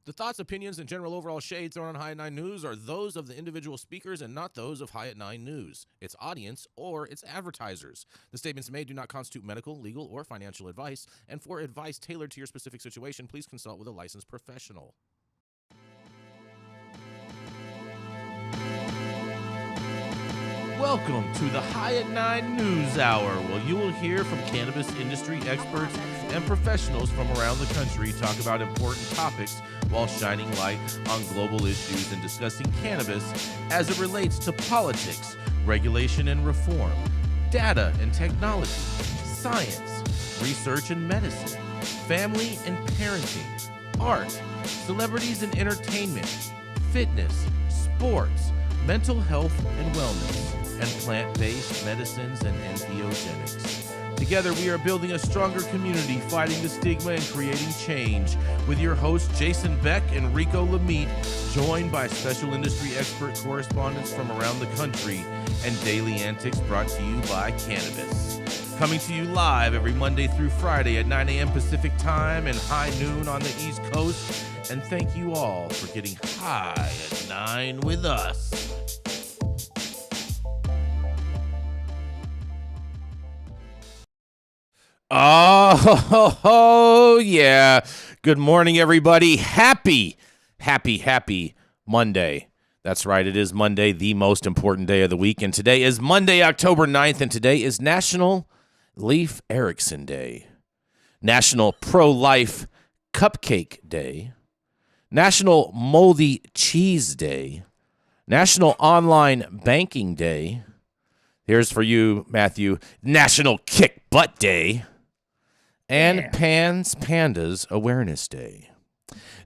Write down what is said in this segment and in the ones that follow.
The thoughts, opinions, and general overall shades thrown on High at 9 News are those of the individual speakers and not those of High at 9 News, its audience, or its advertisers. The statements made do not constitute medical, legal, or financial advice, and for advice tailored to your specific situation, please consult with a licensed professional. Welcome to the High at 9 News Hour, where you will hear from cannabis industry experts and professionals from around the country talk about important topics while shining light on global issues and discussing cannabis as it relates to politics, regulation and reform, data and technology, science, research and medicine, family and parenting, art, celebrities and entertainment, fitness, sports, mental health and wellness, and plant-based medicines and entheogenics. Together, we are building a stronger community, fighting the stigma and creating change. With your hosts, Jason Beck and Rico Lamitte, joined by special industry expert correspondents from around the country, and daily antics brought to you by Cannabis. Coming to you live every Monday through Friday at 9 a.m. Pacific Time and high noon on the East Coast. And thank you all for getting high at 9 with us. Oh, yeah. Good morning, everybody. Happy Monday. That's right. It is Monday, the most important day of the week. And today is Monday, October 9th, and today is National Leif Erikson Day, National Pro-Life Cupcake Day, National Moldy Cheese Day, National Online Banking Day. Here's for you, Matthew, National Kick Butt Day, and Pandas Awareness Day,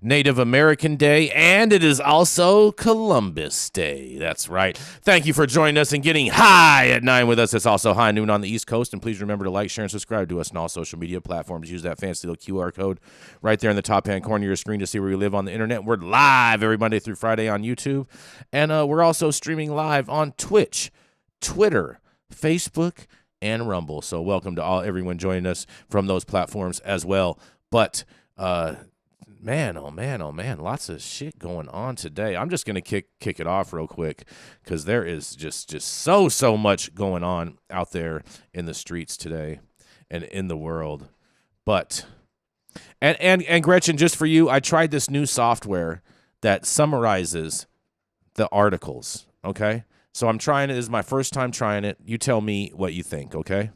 Native American Day, and it is also Columbus Day. That's right. Thank you for joining us and getting high at 9 with us. It's also high noon on the East Coast, and please remember to like, share, and subscribe to us on all social media platforms. Use that fancy little QR code right there in the top-hand corner of your screen to see where we live on the internet. We're live every Monday through Friday on YouTube, and we're also streaming live on Twitch, Twitter, Facebook, and Rumble. So welcome to everyone joining us from those platforms as well. But man, lots of shit going on today. I'm just gonna kick it off real quick because there is just so much going on out there in the streets today and in the world. But and Gretchen, just for you, I tried this new software that summarizes the articles. Okay. So I'm trying it. This is my first time trying it. You tell me what you think, okay?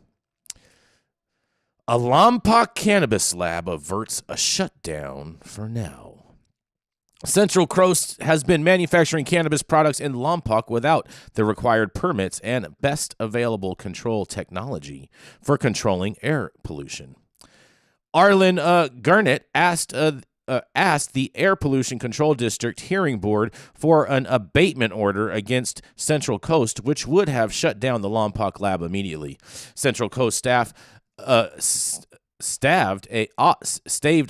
A Lompoc cannabis lab averts a shutdown for now. Central Coast has been manufacturing cannabis products in Lompoc without the required permits and best available control technology for controlling air pollution. Arlen Garnett asked the Air Pollution Control District Hearing Board for an abatement order against Central Coast, which would have shut down the Lompoc lab immediately. Central Coast staff staved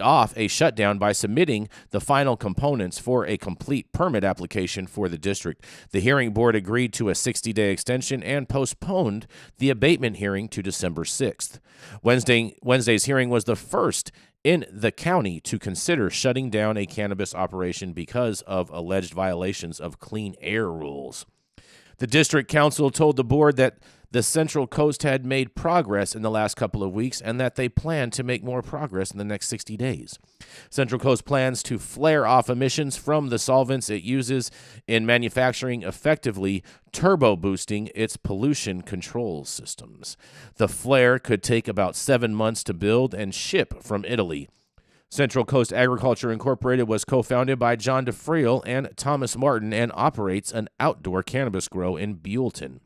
off a shutdown by submitting the final components for a complete permit application for the district. The hearing board agreed to a 60-day extension and postponed the abatement hearing to December 6th. Wednesday's hearing was the first in the county to consider shutting down a cannabis operation because of alleged violations of clean air rules. The district council told the board that the Central Coast had made progress in the last couple of weeks and that they plan to make more progress in the next 60 days. Central Coast plans to flare off emissions from the solvents it uses in manufacturing, effectively turbo boosting its pollution control systems. The flare could take about 7 months to build and ship from Italy. Central Coast Agriculture Incorporated was co-founded by John DeFriel and Thomas Martin and operates an outdoor cannabis grow in Buellton.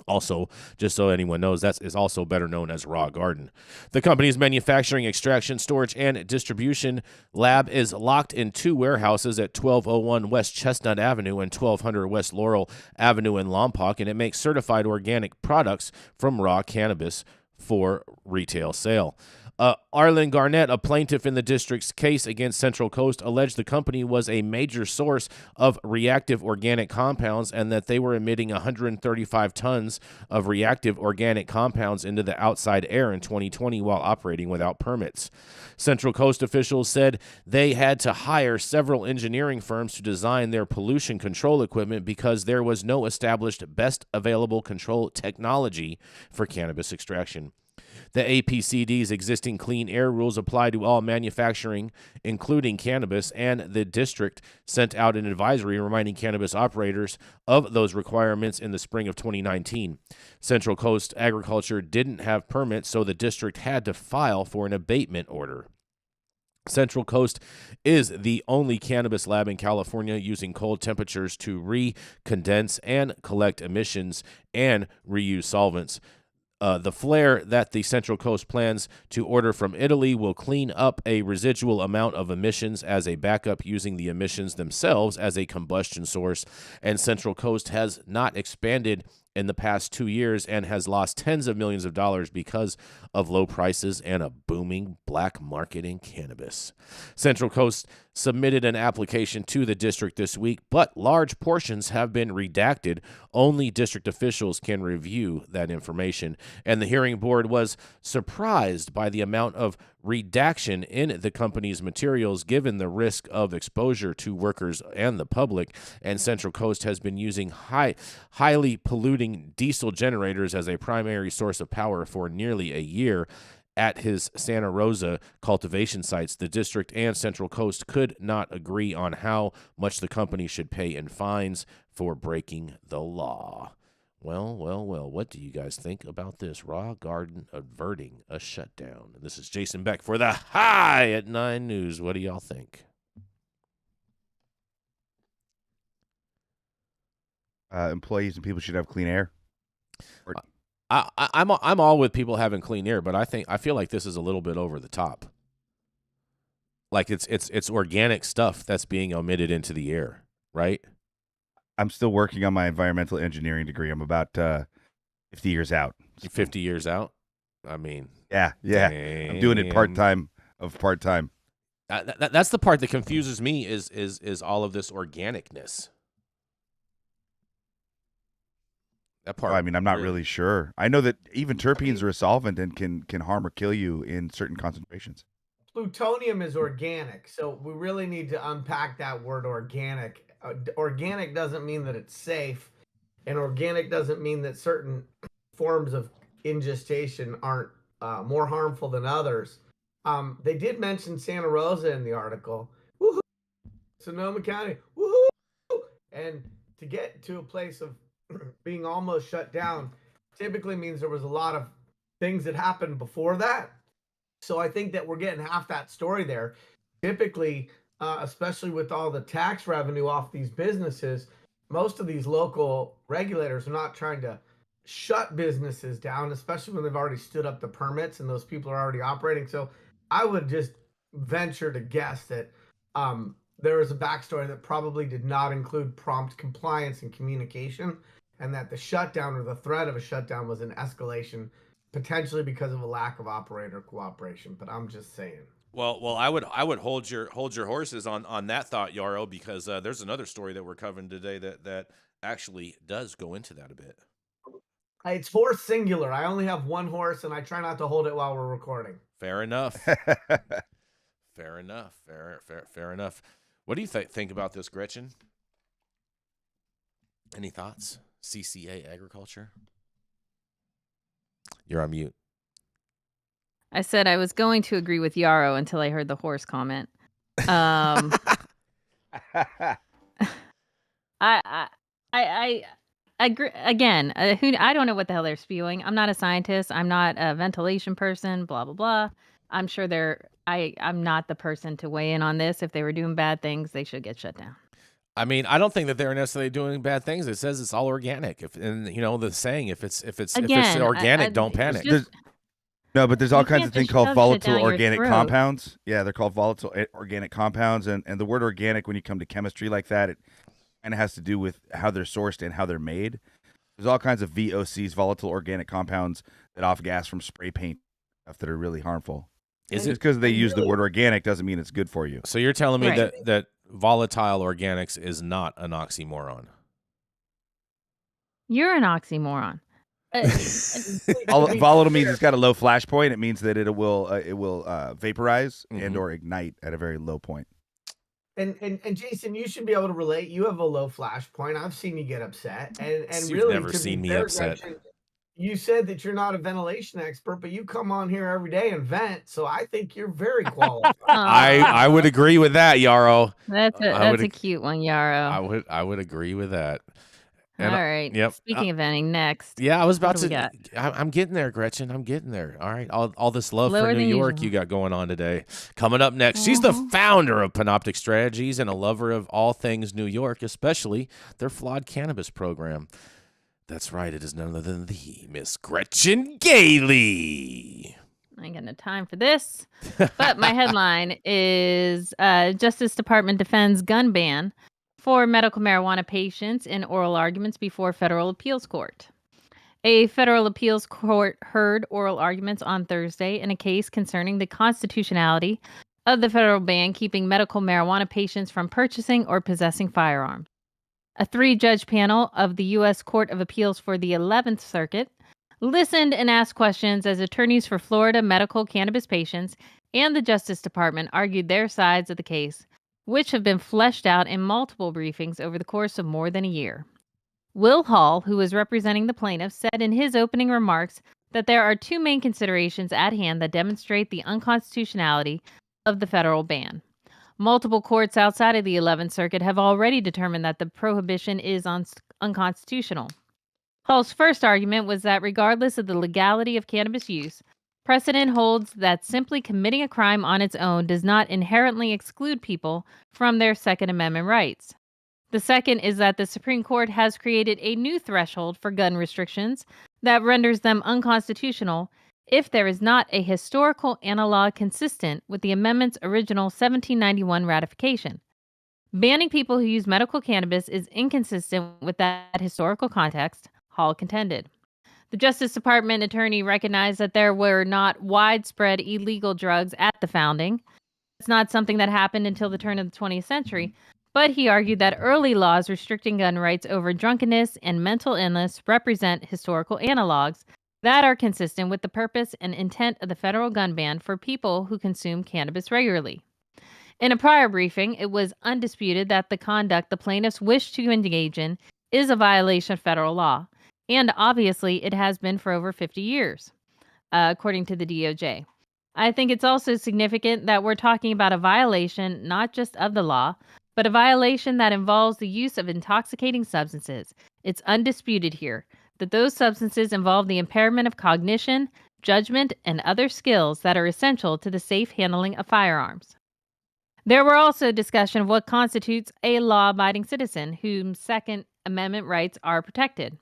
Also, just so anyone knows, that is also better known as Raw Garden. The company's manufacturing, extraction, storage, and distribution lab is locked in 2 warehouses at 1201 West Chestnut Avenue and 1200 West Laurel Avenue in Lompoc, and it makes certified organic products from raw cannabis for retail sale. Arlen Garnett, a plaintiff in the district's case against Central Coast, alleged the company was a major source of reactive organic compounds and that they were emitting 135 tons of reactive organic compounds into the outside air in 2020 while operating without permits. Central Coast officials said they had to hire several engineering firms to design their pollution control equipment because there was no established best available control technology for cannabis extraction. The APCD's existing clean air rules apply to all manufacturing, including cannabis, and the district sent out an advisory reminding cannabis operators of those requirements in the spring of 2019. Central Coast Agriculture didn't have permits, so the district had to file for an abatement order. Central Coast is the only cannabis lab in California using cold temperatures to re-condense and collect emissions and reuse solvents. The flare that the Central Coast plans to order from Italy will clean up a residual amount of emissions as a backup using the emissions themselves as a combustion source, and Central Coast has not expanded in the past 2 years and has lost tens of millions of dollars because of low prices and a booming black market in cannabis. Central Coast submitted an application to the district this week, but large portions have been redacted. Only district officials can review that information, and the hearing board was surprised by the amount of redaction in the company's materials given the risk of exposure to workers and the public, and Central Coast has been using highly polluting diesel generators as a primary source of power for nearly a year. At his Santa Rosa cultivation sites, the district and Central Coast could not agree on how much the company should pay in fines for breaking the law. Well, what do you guys think about this? Raw Garden averting a shutdown. This is Jason Beck for the High at 9 News. What do y'all think? Employees and people should have clean air. I'm all with people having clean air, but I feel like this is a little bit over the top. Like it's organic stuff that's being omitted into the air, right? I'm still working on my environmental engineering degree. I'm about 50 years out. 50 years out? I mean, yeah. Damn. I'm doing it part-time. That's the part that confuses me is all of this organicness. That part. I mean, I'm not really sure. I know that even terpenes are a solvent and can harm or kill you in certain concentrations. Plutonium is organic, so we really need to unpack that word organic. Organic doesn't mean that it's safe, and organic doesn't mean that certain forms of ingestation aren't more harmful than others. They did mention Santa Rosa in the article. Woohoo! Sonoma County. Woohoo! And to get to a place of being almost shut down typically means there was a lot of things that happened before that. So I think that we're getting half that story there. Typically, especially with all the tax revenue off these businesses, most of these local regulators are not trying to shut businesses down, especially when they've already stood up the permits and those people are already operating. So I would just venture to guess that there is a backstory that probably did not include prompt compliance and communication, and that the shutdown or the threat of a shutdown was an escalation, potentially because of a lack of operator cooperation. But I'm just saying. Well, I would hold your horses on that thought, Yarrow, because there's another story that we're covering today that actually does go into that a bit. It's horse singular. I only have one horse, and I try not to hold it while we're recording. Fair enough. Fair enough. Fair enough. What do you think about this, Gretchen? Any thoughts? CCA agriculture? You're on mute. I said I was going to agree with Yarrow until I heard the horse comment. I agree again. I don't know what the hell they're spewing. I'm not a scientist. I'm not a ventilation person. Blah blah blah. I'm sure I'm not the person to weigh in on this. If they were doing bad things, they should get shut down. I mean, I don't think that they're necessarily doing bad things. It says it's all organic. And you know the saying, if it's organic, don't panic. No, but there's all kinds of things called volatile organic compounds. Yeah, they're called volatile organic compounds, and the word organic, when you come to chemistry like that, it kind of has to do with how they're sourced and how they're made. There's all kinds of VOCs, volatile organic compounds, that off gas from spray paint stuff that are really harmful. Just because they use the word organic doesn't mean it's good for you. So you're telling me Right. that volatile organics is not an oxymoron? You're an oxymoron. Volatile means it's got a low flash point. It means that it will vaporize and or ignite at a very low point. And Jason, you should be able to relate. You have a low flash point. I've seen you get upset, and You've really, never to seen be me fair, upset. Gretchen, you said that you're not a ventilation expert, but you come on here every day and vent. So I think you're very qualified. I would agree with that, Yarrow. That's a cute one, Yarrow. I would agree with that. And, all right. Yep. Speaking of venting, next. Yeah, I was about to. I'm getting there, Gretchen. I'm getting there. All right. All this love Lower for New York usual. you got going on today. Coming up next, she's the founder of Panoptic Strategies and a lover of all things New York, especially their flawed cannabis program. That's right. It is none other than the Miss Gretchen Gailey. I ain't got no time for this. But my headline is Justice Department defends gun ban for medical marijuana patients in oral arguments before federal appeals court. A federal appeals court heard oral arguments on Thursday in a case concerning the constitutionality of the federal ban keeping medical marijuana patients from purchasing or possessing firearms. A 3-judge panel of the U.S. Court of Appeals for the 11th Circuit listened and asked questions as attorneys for Florida medical cannabis patients and the Justice Department argued their sides of the case, which have been fleshed out in multiple briefings over the course of more than a year. Will Hall, who is representing the plaintiffs, said in his opening remarks that there are 2 main considerations at hand that demonstrate the unconstitutionality of the federal ban. Multiple courts outside of the 11th Circuit have already determined that the prohibition is unconstitutional. Hall's first argument was that regardless of the legality of cannabis use, precedent holds that simply committing a crime on its own does not inherently exclude people from their Second Amendment rights. The second is that the Supreme Court has created a new threshold for gun restrictions that renders them unconstitutional if there is not a historical analog consistent with the amendment's original 1791 ratification. Banning people who use medical cannabis is inconsistent with that historical context, Hall contended. The Justice Department attorney recognized that there were not widespread illegal drugs at the founding. It's not something that happened until the turn of the 20th century, but he argued that early laws restricting gun rights over drunkenness and mental illness represent historical analogs that are consistent with the purpose and intent of the federal gun ban for people who consume cannabis regularly. In a prior briefing, it was undisputed that the conduct the plaintiffs wish to engage in is a violation of federal law, and obviously it has been for over 50 years, according to the DOJ. I think it's also significant that we're talking about a violation not just of the law, but a violation that involves the use of intoxicating substances. It's undisputed here that those substances involve the impairment of cognition, judgment, and other skills that are essential to the safe handling of firearms. There were also discussion of what constitutes a law-abiding citizen whose Second Amendment rights are protected.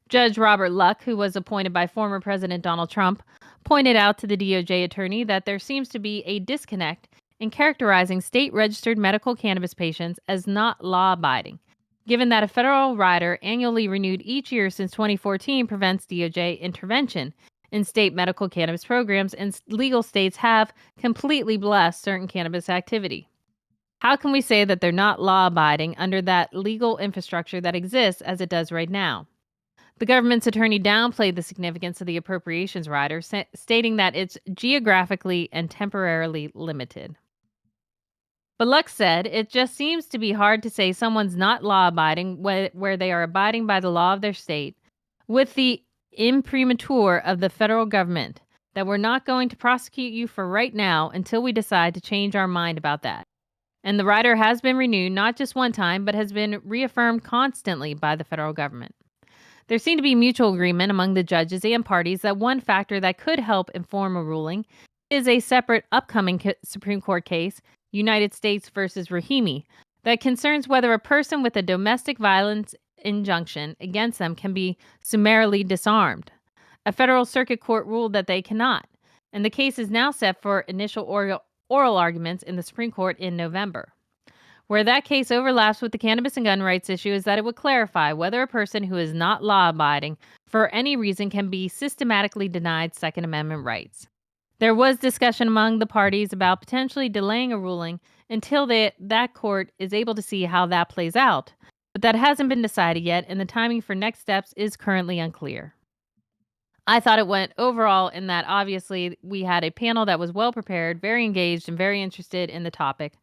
Judge Robert Luck, who was appointed by former President Donald Trump, pointed out to the DOJ attorney that there seems to be a disconnect in characterizing state-registered medical cannabis patients as not law-abiding, given that a federal rider annually renewed each year since 2014 prevents DOJ intervention in state medical cannabis programs, and legal states have completely blessed certain cannabis activity. How can we say that they're not law-abiding under that legal infrastructure that exists as it does right now? The government's attorney downplayed the significance of the appropriations rider, stating that it's geographically and temporarily limited. But Luck said, it just seems to be hard to say someone's not law-abiding where they are abiding by the law of their state with the imprimatur of the federal government, that we're not going to prosecute you for right now until we decide to change our mind about that. And the rider has been renewed not just one time, but has been reaffirmed constantly by the federal government. There seemed to be mutual agreement among the judges and parties that one factor that could help inform a ruling is a separate upcoming Supreme Court case, United States versus Rahimi, that concerns whether a person with a domestic violence injunction against them can be summarily disarmed. A federal circuit court ruled that they cannot, and the case is now set for initial oral arguments in the Supreme Court in November. Where that case overlaps with the cannabis and gun rights issue is that it would clarify whether a person who is not law-abiding for any reason can be systematically denied Second Amendment rights. There was discussion among the parties about potentially delaying a ruling until that court is able to see how that plays out. But that hasn't been decided yet, and the timing for next steps is currently unclear. I thought it went overall in that obviously we had a panel that was well prepared, very engaged, and very interested in the topic.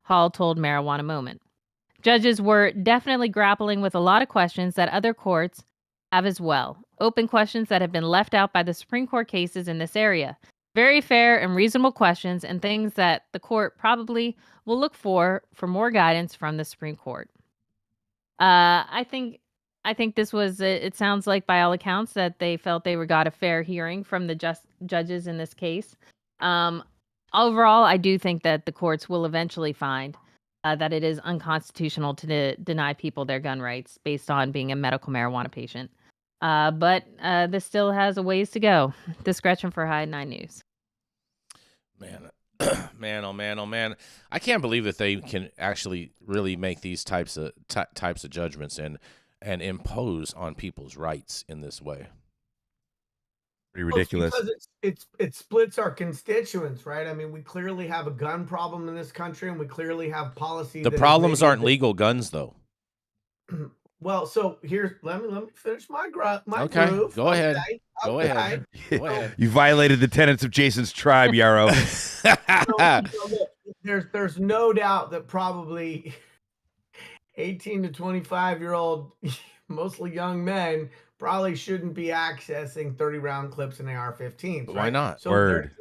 Hall told Marijuana Moment. Judges were definitely grappling with a lot of questions that other courts have as well. Open questions that have been left out by the Supreme Court cases in this area. Very fair and reasonable questions and things that the court probably will look for more guidance from the Supreme Court. I think this was, it sounds like by all accounts that they felt they got a fair hearing from the judges in this case. Overall, I do think that the courts will eventually find that it is unconstitutional to deny people their gun rights based on being a medical marijuana patient. But this still has a ways to go. This Gretchen for High 9 News. Man, man, oh man, oh man! I can't believe that they can actually really make these types of judgments and impose on people's rights in this way. Pretty ridiculous. Well, because it splits our constituents, right? I mean, we clearly have a gun problem in this country, and we clearly have policy. The problems aren't legal guns, though. Well, so here's let me finish my okay. groove. Go ahead. Okay. Go ahead. Go ahead. You violated the tenets of Jason's tribe, Yarrow. There's no doubt that probably 18 to 25-year-old, mostly young men, probably shouldn't be accessing 30-round clips in AR-15s. Right? Why not? So Word.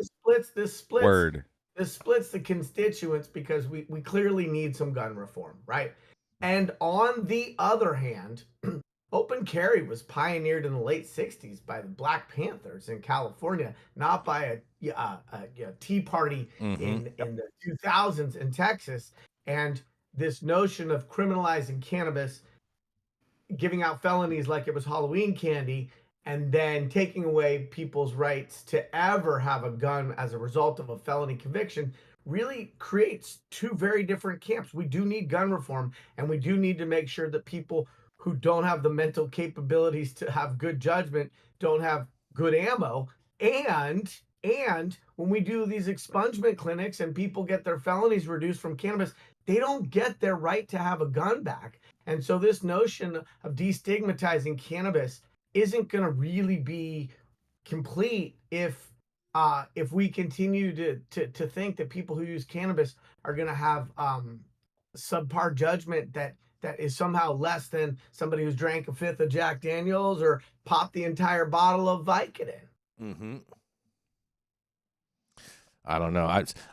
This splits. Word. This splits the constituents because we clearly need some gun reform, right? And on the other hand, open carry was pioneered in the late 60s by the Black Panthers in California, not by a Tea Party in the 2000s in Texas. And this notion of criminalizing cannabis, giving out felonies like it was Halloween candy, and then taking away people's rights to ever have a gun as a result of a felony conviction really creates two very different camps. We do need gun reform, and we do need to make sure that people who don't have the mental capabilities to have good judgment don't have good ammo. And when we do these expungement clinics and people get their felonies reduced from cannabis, they don't get their right to have a gun back. And so this notion of destigmatizing cannabis isn't going to really be complete if we continue to think that people who use cannabis are going to have subpar judgment that is somehow less than somebody who's drank a fifth of Jack Daniels or popped the entire bottle of Vicodin. Mm-hmm. I don't know.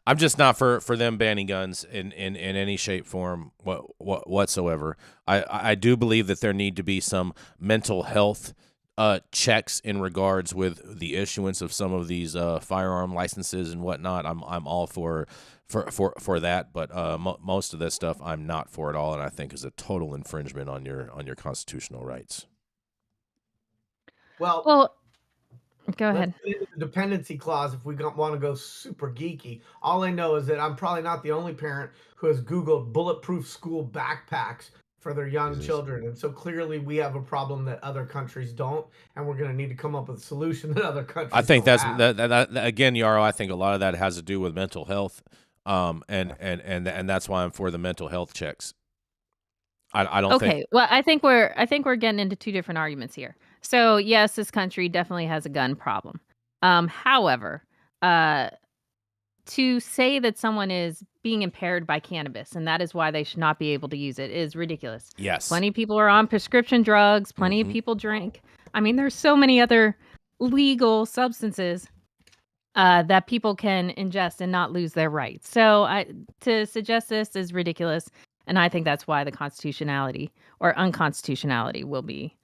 I'm just not for them banning guns in any shape, form, whatsoever. I do believe that there need to be some mental health checks in regards with the issuance of some of these firearm licenses and whatnot. I'm all for that, but most of this stuff I'm not for at all, and I think is a total infringement on your constitutional rights. Well, go ahead. Let's get into the dependency clause if we want to go super geeky. All I know is that I'm probably not the only parent who has Googled bulletproof school backpacks for their young children. And so clearly we have a problem that other countries don't, and we're going to need to come up with a solution that other countries I think don't that's have. that again, Yarrow, I think a lot of that has to do with mental health. And that's why I'm for the mental health checks. I don't think. Okay. Well, I think we're getting into two different arguments here. So yes, this country definitely has a gun problem. However, to say that someone is being impaired by cannabis and that is why they should not be able to use it is ridiculous. Yes. Plenty of people are on prescription drugs. Plenty of people drink. I mean, there's so many other legal substances that people can ingest and not lose their rights. So to suggest this is ridiculous. And I think that's why the constitutionality or unconstitutionality will be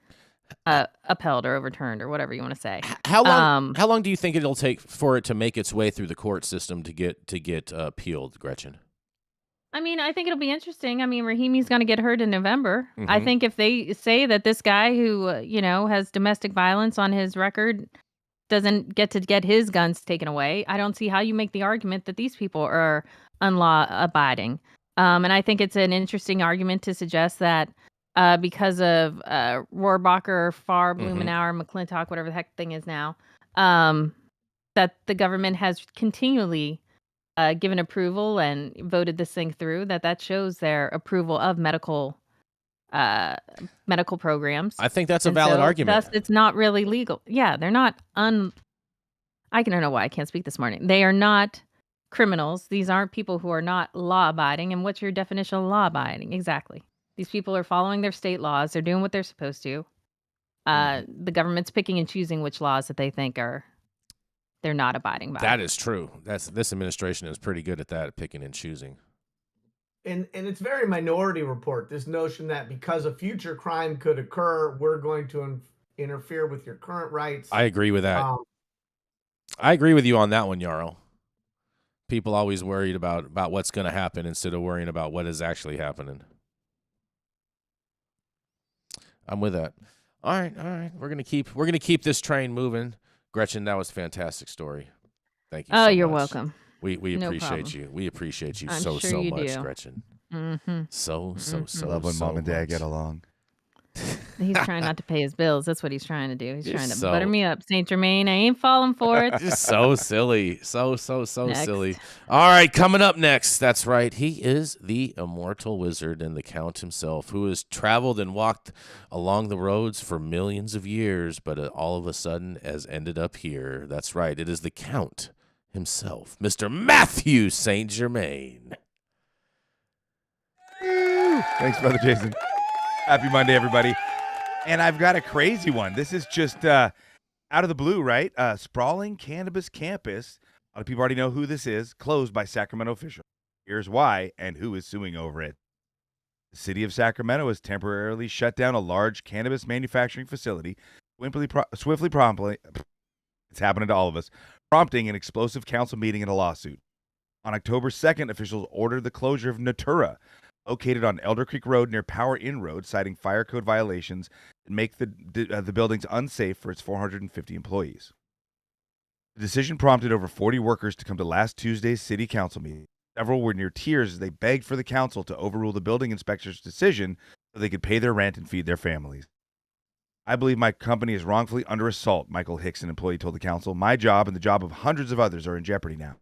upheld or overturned or whatever you want to say. How long do you think it'll take for it to make its way through the court system to get appealed, Gretchen? I mean, I think it'll be interesting. I mean, Rahimi's going to get heard in November. I think if they say that this guy who has domestic violence on his record doesn't get to get his guns taken away, I don't see how you make the argument that these people are unlaw abiding. And I think it's an interesting argument to suggest that because of Rohrabacher, Farr, Blumenauer, McClintock, whatever the heck thing is now, that the government has continually given approval and voted this thing through, that shows their approval of medical programs. I think that's a And valid so, argument. thus, it's not really legal. Yeah, they're not I don't know why I can't speak this morning. They are not criminals. These aren't people who are not law-abiding. And what's your definition of law-abiding? Exactly. These people are following their state laws. They're doing what they're supposed to. The government's picking and choosing which laws that they think they're not abiding by. That is true. This administration is pretty good at that, picking and choosing. And it's very Minority Report, this notion that because a future crime could occur, we're going to interfere with your current rights. I agree with that. I agree with you on that one, Jarl. People always worried about what's going to happen instead of worrying about what is actually happening. I'm with that. All right. We're gonna keep this train moving. Gretchen, that was a fantastic story. Thank you. Oh, so you're much. welcome. We No appreciate problem. you. We appreciate you I'm so sure you much, do. Gretchen. Mm-hmm. So Love when mom and dad much. get along. He's trying not to pay his bills. That's what he's trying to do. He's You're trying to so- butter me up, St. Germain. I ain't falling for it. Just so silly. So Next. silly. All right, coming up next. That's right. He is the immortal wizard and the Count himself, who has traveled and walked along the roads for millions of years, but all of a sudden has ended up here. That's right. It is the Count himself, Mr. Mathieu St Germain. Thanks, Brother Jason. Happy Monday, everybody. And I've got a crazy one. This is just out of the blue, right? Sprawling cannabis campus. A lot of people already know who this is. Closed by Sacramento officials. Here's why and who is suing over it. The city of Sacramento has temporarily shut down a large cannabis manufacturing facility. Swiftly, promptly, it's happening to all of us, prompting an explosive council meeting and a lawsuit. On October 2nd, officials ordered the closure of Natura, located on Elder Creek Road near Power Inn Road, citing fire code violations and make the buildings unsafe for its 450 employees. The decision prompted over 40 workers to come to last Tuesday's city council meeting. Several were near tears as they begged for the council to overrule the building inspector's decision so they could pay their rent and feed their families. I believe my company is wrongfully under assault, Michael Hicks, an employee, told the council. My job and the job of hundreds of others are in jeopardy now.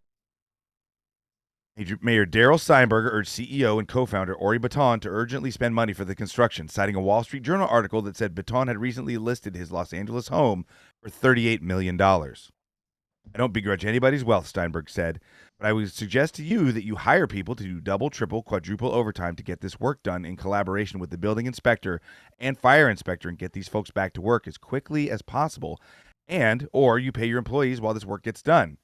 Mayor Daryl Steinberger urged CEO and co-founder Ori Baton to urgently spend money for the construction, citing a Wall Street Journal article that said Baton had recently listed his Los Angeles home for $38 million. I don't begrudge anybody's wealth, Steinberg said, but I would suggest to you that you hire people to do double, triple, quadruple overtime to get this work done in collaboration with the building inspector and fire inspector and get these folks back to work as quickly as possible, or you pay your employees while this work gets done.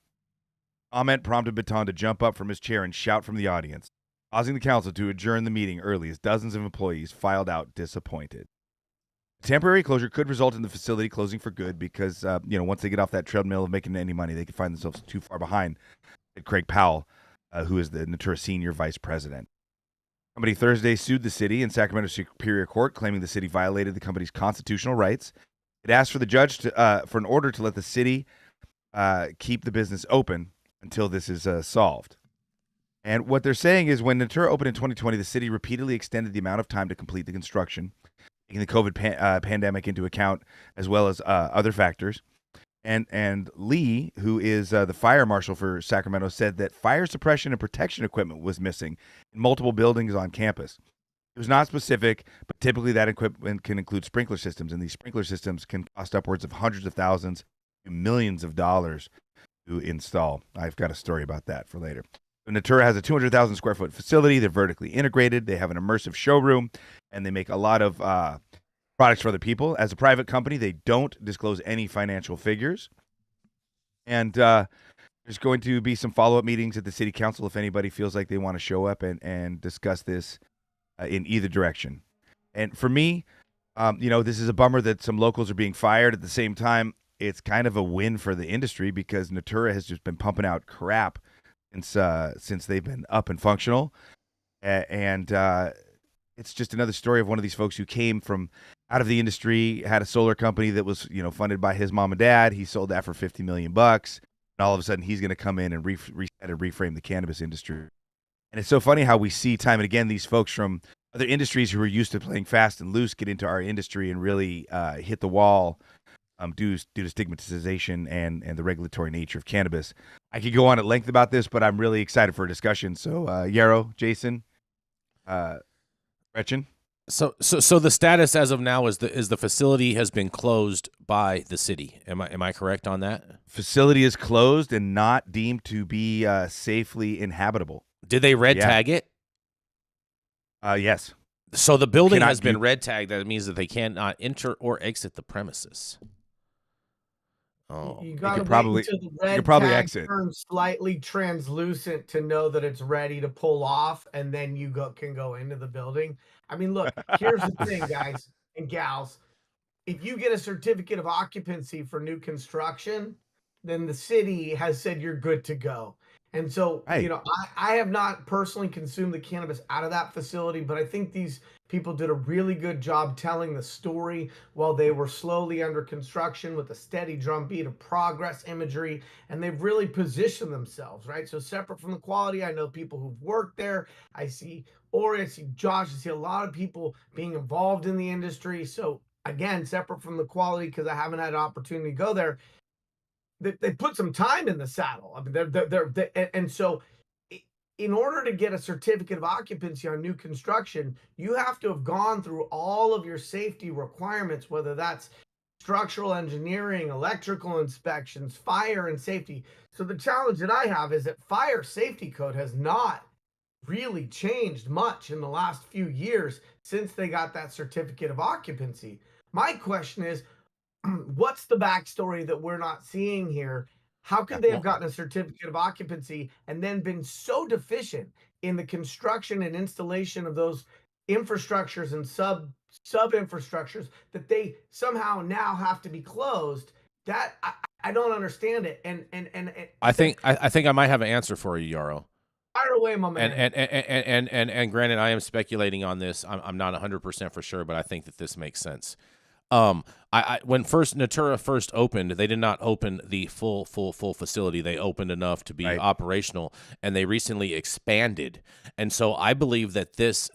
Comment prompted Baton to jump up from his chair and shout from the audience, causing the council to adjourn the meeting early as dozens of employees filed out disappointed. The temporary closure could result in the facility closing for good because, once they get off that treadmill of making any money, they could find themselves too far behind, said Craig Powell, who is the Natura senior vice president. The company Thursday sued the city in Sacramento Superior Court, claiming the city violated the company's constitutional rights. It asked for the judge for an order to let the city keep the business open until this is solved. And what they're saying is when Natura opened in 2020, the city repeatedly extended the amount of time to complete the construction, taking the COVID pandemic into account, as well as other factors. And Lee, who is the fire marshal for Sacramento, said that fire suppression and protection equipment was missing in multiple buildings on campus. It was not specific, but typically that equipment can include sprinkler systems, and these sprinkler systems can cost upwards of hundreds of thousands to millions of dollars to install. I've got a story about that for later. Natura has a 200,000 square foot facility. They're vertically integrated. They have an immersive showroom, and they make a lot of products for other people. As a private company, they don't disclose any financial figures. And there's going to be some follow-up meetings at the city council if anybody feels like they want to show up and discuss this in either direction. And for me, this is a bummer that some locals are being fired. At the same time, it's kind of a win for the industry because Natura has just been pumping out crap since they've been up and functional. And it's just another story of one of these folks who came from out of the industry, had a solar company that was, funded by his mom and dad. He sold that for $50 million. And all of a sudden he's going to come in and reset and reframe the cannabis industry. And it's so funny how we see time and again these folks from other industries who are used to playing fast and loose get into our industry and really hit the wall due to stigmatization and the regulatory nature of cannabis. I could go on at length about this, but I'm really excited for a discussion. So, Yarrow, Jason, Gretchen. So the status as of now is the facility has been closed by the city. Am I correct on that? Facility is closed and not deemed to be safely inhabitable. Did they red tag it? Yes. So the building has been red tagged. That means that they cannot enter or exit the premises. Oh, you gotta wait until the red tag exit. turns slightly translucent to know that it's ready to pull off, and then you can go into the building. I mean, look, here's the thing, guys and gals. If you get a certificate of occupancy for new construction, then the city has said you're good to go. And so, right. You know, I have not personally consumed the cannabis out of that facility, but I think these people did a really good job telling the story while they were slowly under construction with a steady drumbeat of progress imagery, and they've really positioned themselves, right? So separate from the quality, I know people who've worked there. I see Ori, I see Josh, I see a lot of people being involved in the industry. So again, separate from the quality, because I haven't had an opportunity to go there, they put some time in the saddle. I mean, and so in order to get a certificate of occupancy on new construction, you have to have gone through all of your safety requirements, whether that's structural engineering, electrical inspections, fire and safety. So the challenge that I have is that fire safety code has not really changed much in the last few years since they got that certificate of occupancy. My question is, what's the backstory that we're not seeing here? How could they have gotten a certificate of occupancy and then been so deficient in the construction and installation of those infrastructures and sub infrastructures that they somehow now have to be closed? That I don't understand it. And I think I might have an answer for you, Yarrow. Fire away, my man. And granted, I am speculating on this. I'm not 100% for sure, but I think that this makes sense. When Natura first opened, they did not open the full facility. They opened enough to be operational, and they recently expanded. And so I believe that this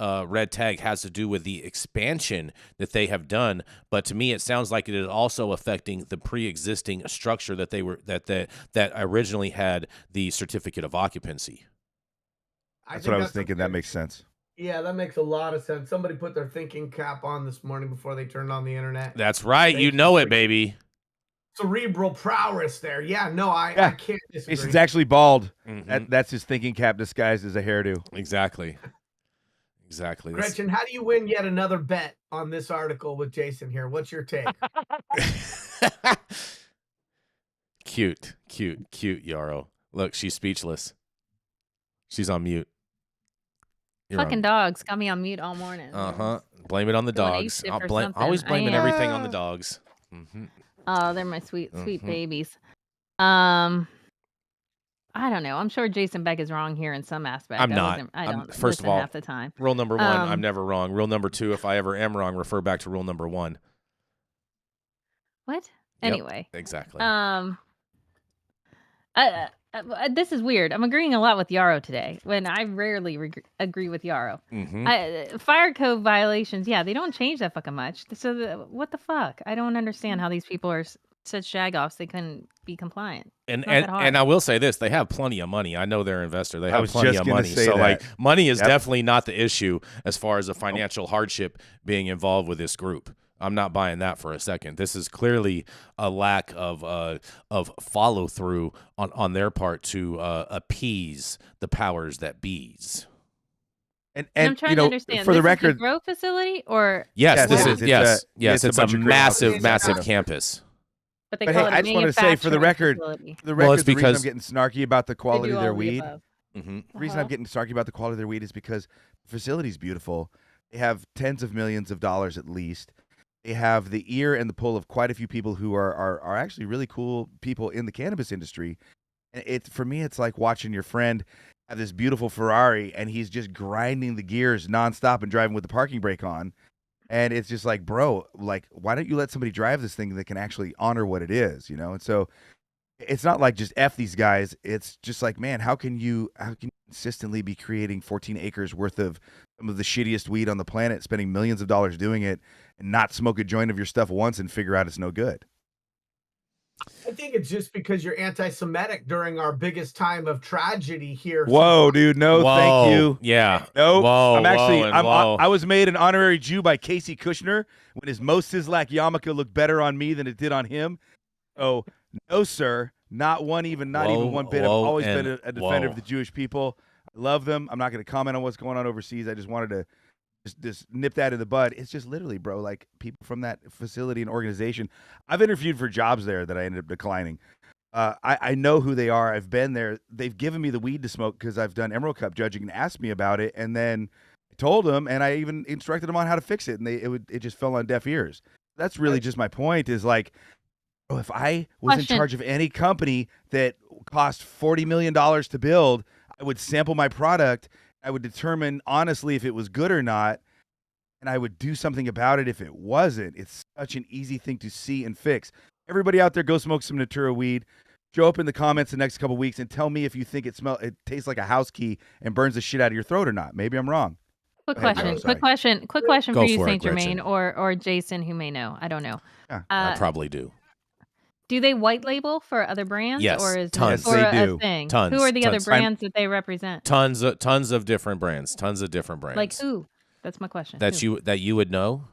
red tag has to do with the expansion that they have done. But to me, it sounds like it is also affecting the pre-existing structure that that originally had the certificate of occupancy. That's what I was thinking. That makes sense. Yeah, that makes a lot of sense. Somebody put their thinking cap on this morning before they turned on the internet. That's right. You know it, baby. Cerebral prowess there. Yeah, no, I can't disagree. Jason's actually bald. Mm-hmm. That's his thinking cap disguised as a hairdo. Exactly. Gretchen, how do you win yet another bet on this article with Jason here? What's your take? Cute, Yarrow. Look, she's speechless. She's on mute. Fucking dogs got me on mute all morning. Blame it on the dogs. Always blaming everything on the dogs. Mm-hmm. Oh, they're my sweet babies. I don't know. I'm sure Jason Beck is wrong here in some aspect. I'm not. I don't. First of all, half the time. Rule number 1: I'm never wrong. Rule number 2: if I ever am wrong, refer back to rule number 1. What? Yep, anyway. Exactly. This is weird. I'm agreeing a lot with Yarrow today when I rarely agree with Yarrow. Mm-hmm. Fire code violations, they don't change that fucking much. So what the fuck? I don't understand how these people are such shag-offs. They couldn't be compliant. And I will say this: they have plenty of money. I know they're an investor. They have plenty of money. So like, money is definitely not the issue as far as a financial hardship being involved with this group. I'm not buying that for a second. This is clearly a lack of follow through on their part to appease the powers that bees. And I'm trying to understand. For the record, is a grow facility or yes, this is yes, it's a massive campus. But hey, I just want to say for the record, the reason I'm getting snarky about the quality of their weed. Mm-hmm. The reason I'm getting snarky about the quality of their weed is because the facility's beautiful. They have tens of millions of dollars at least. They have the ear and the pull of quite a few people who are actually really cool people in the cannabis industry. And for me, it's like watching your friend have this beautiful Ferrari and he's just grinding the gears nonstop and driving with the parking brake on. And it's just like, bro, like, why don't you let somebody drive this thing that can actually honor what it is, you know? And so it's not like just F these guys. It's just like, man, how can you consistently be creating 14 acres worth of some of the shittiest weed on the planet, spending millions of dollars doing it, and not smoke a joint of your stuff once and figure out it's no good? I think it's just because you're anti-Semitic during our biggest time of tragedy here. Whoa, dude! No, thank you. Yeah. Nope. Whoa. I was made an honorary Jew by Casey Kushner when his Mos Sislak yarmulke looked better on me than it did on him. Oh no, sir. Not even one bit. I've always been a defender of the Jewish people. I love them. I'm not going to comment on what's going on overseas. I just wanted to just nip that in the bud. It's just literally, bro, like people from that facility and organization. I've interviewed for jobs there that I ended up declining. I know who they are. I've been there. They've given me the weed to smoke because I've done Emerald Cup judging and asked me about it. And then I told them, and I even instructed them on how to fix it. And it just fell on deaf ears. That's really just my point is like, bro, if I was in charge of any company that cost $40 million to build, I would sample my product. I would determine honestly if it was good or not, and I would do something about it if it wasn't. It's such an easy thing to see and fix. Everybody out there, go smoke some Natura weed. Show up in the comments the next couple of weeks and tell me if you think it tastes like a house key and burns the shit out of your throat or not. Maybe I'm wrong. Quick question for you, St. Germain, or Jason, who may know. I don't know. Yeah. I probably do. Do they white label for other brands? Yes, or is tons. this for They do. a thing? Tons, Who are the other tons. brands that they represent? Tons of different brands. Like who? That's my question. That you would know?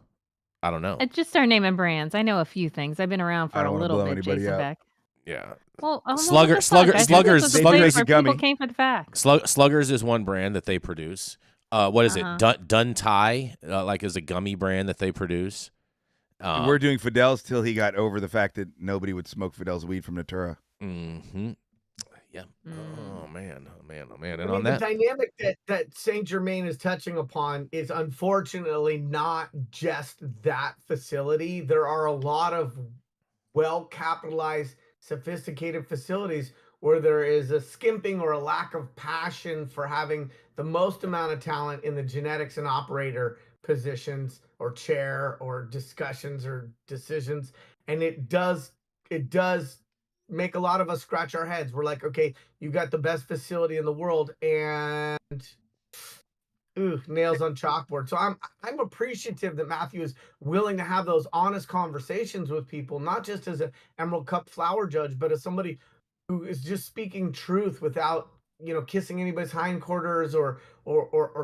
I don't know. Just start naming brands. I know a few things. I've been around for I a don't wanna little blow bit, anybody Jason out. Beck. Yeah. Well, Sluggers. People came for the facts. Sluggers is one brand that they produce. What is it? Dun Tai, like is a gummy brand that they produce. We're doing Fidel's till he got over the fact that nobody would smoke Fidel's weed from Natura. Mm-hmm. Yeah. Oh man. And I on mean, that, the dynamic that St. Germain is touching upon is unfortunately not just that facility. There are a lot of well-capitalized, sophisticated facilities where there is a skimping or a lack of passion for having the most amount of talent in the genetics and operator positions or chair or discussions or decisions. And it does make a lot of us scratch our heads. We're like, okay, you got the best facility in the world and nails on chalkboard. So I'm appreciative that Mathieu is willing to have those honest conversations with people, not just as an Emerald Cup flower judge, but as somebody who is just speaking truth without, kissing anybody's hindquarters or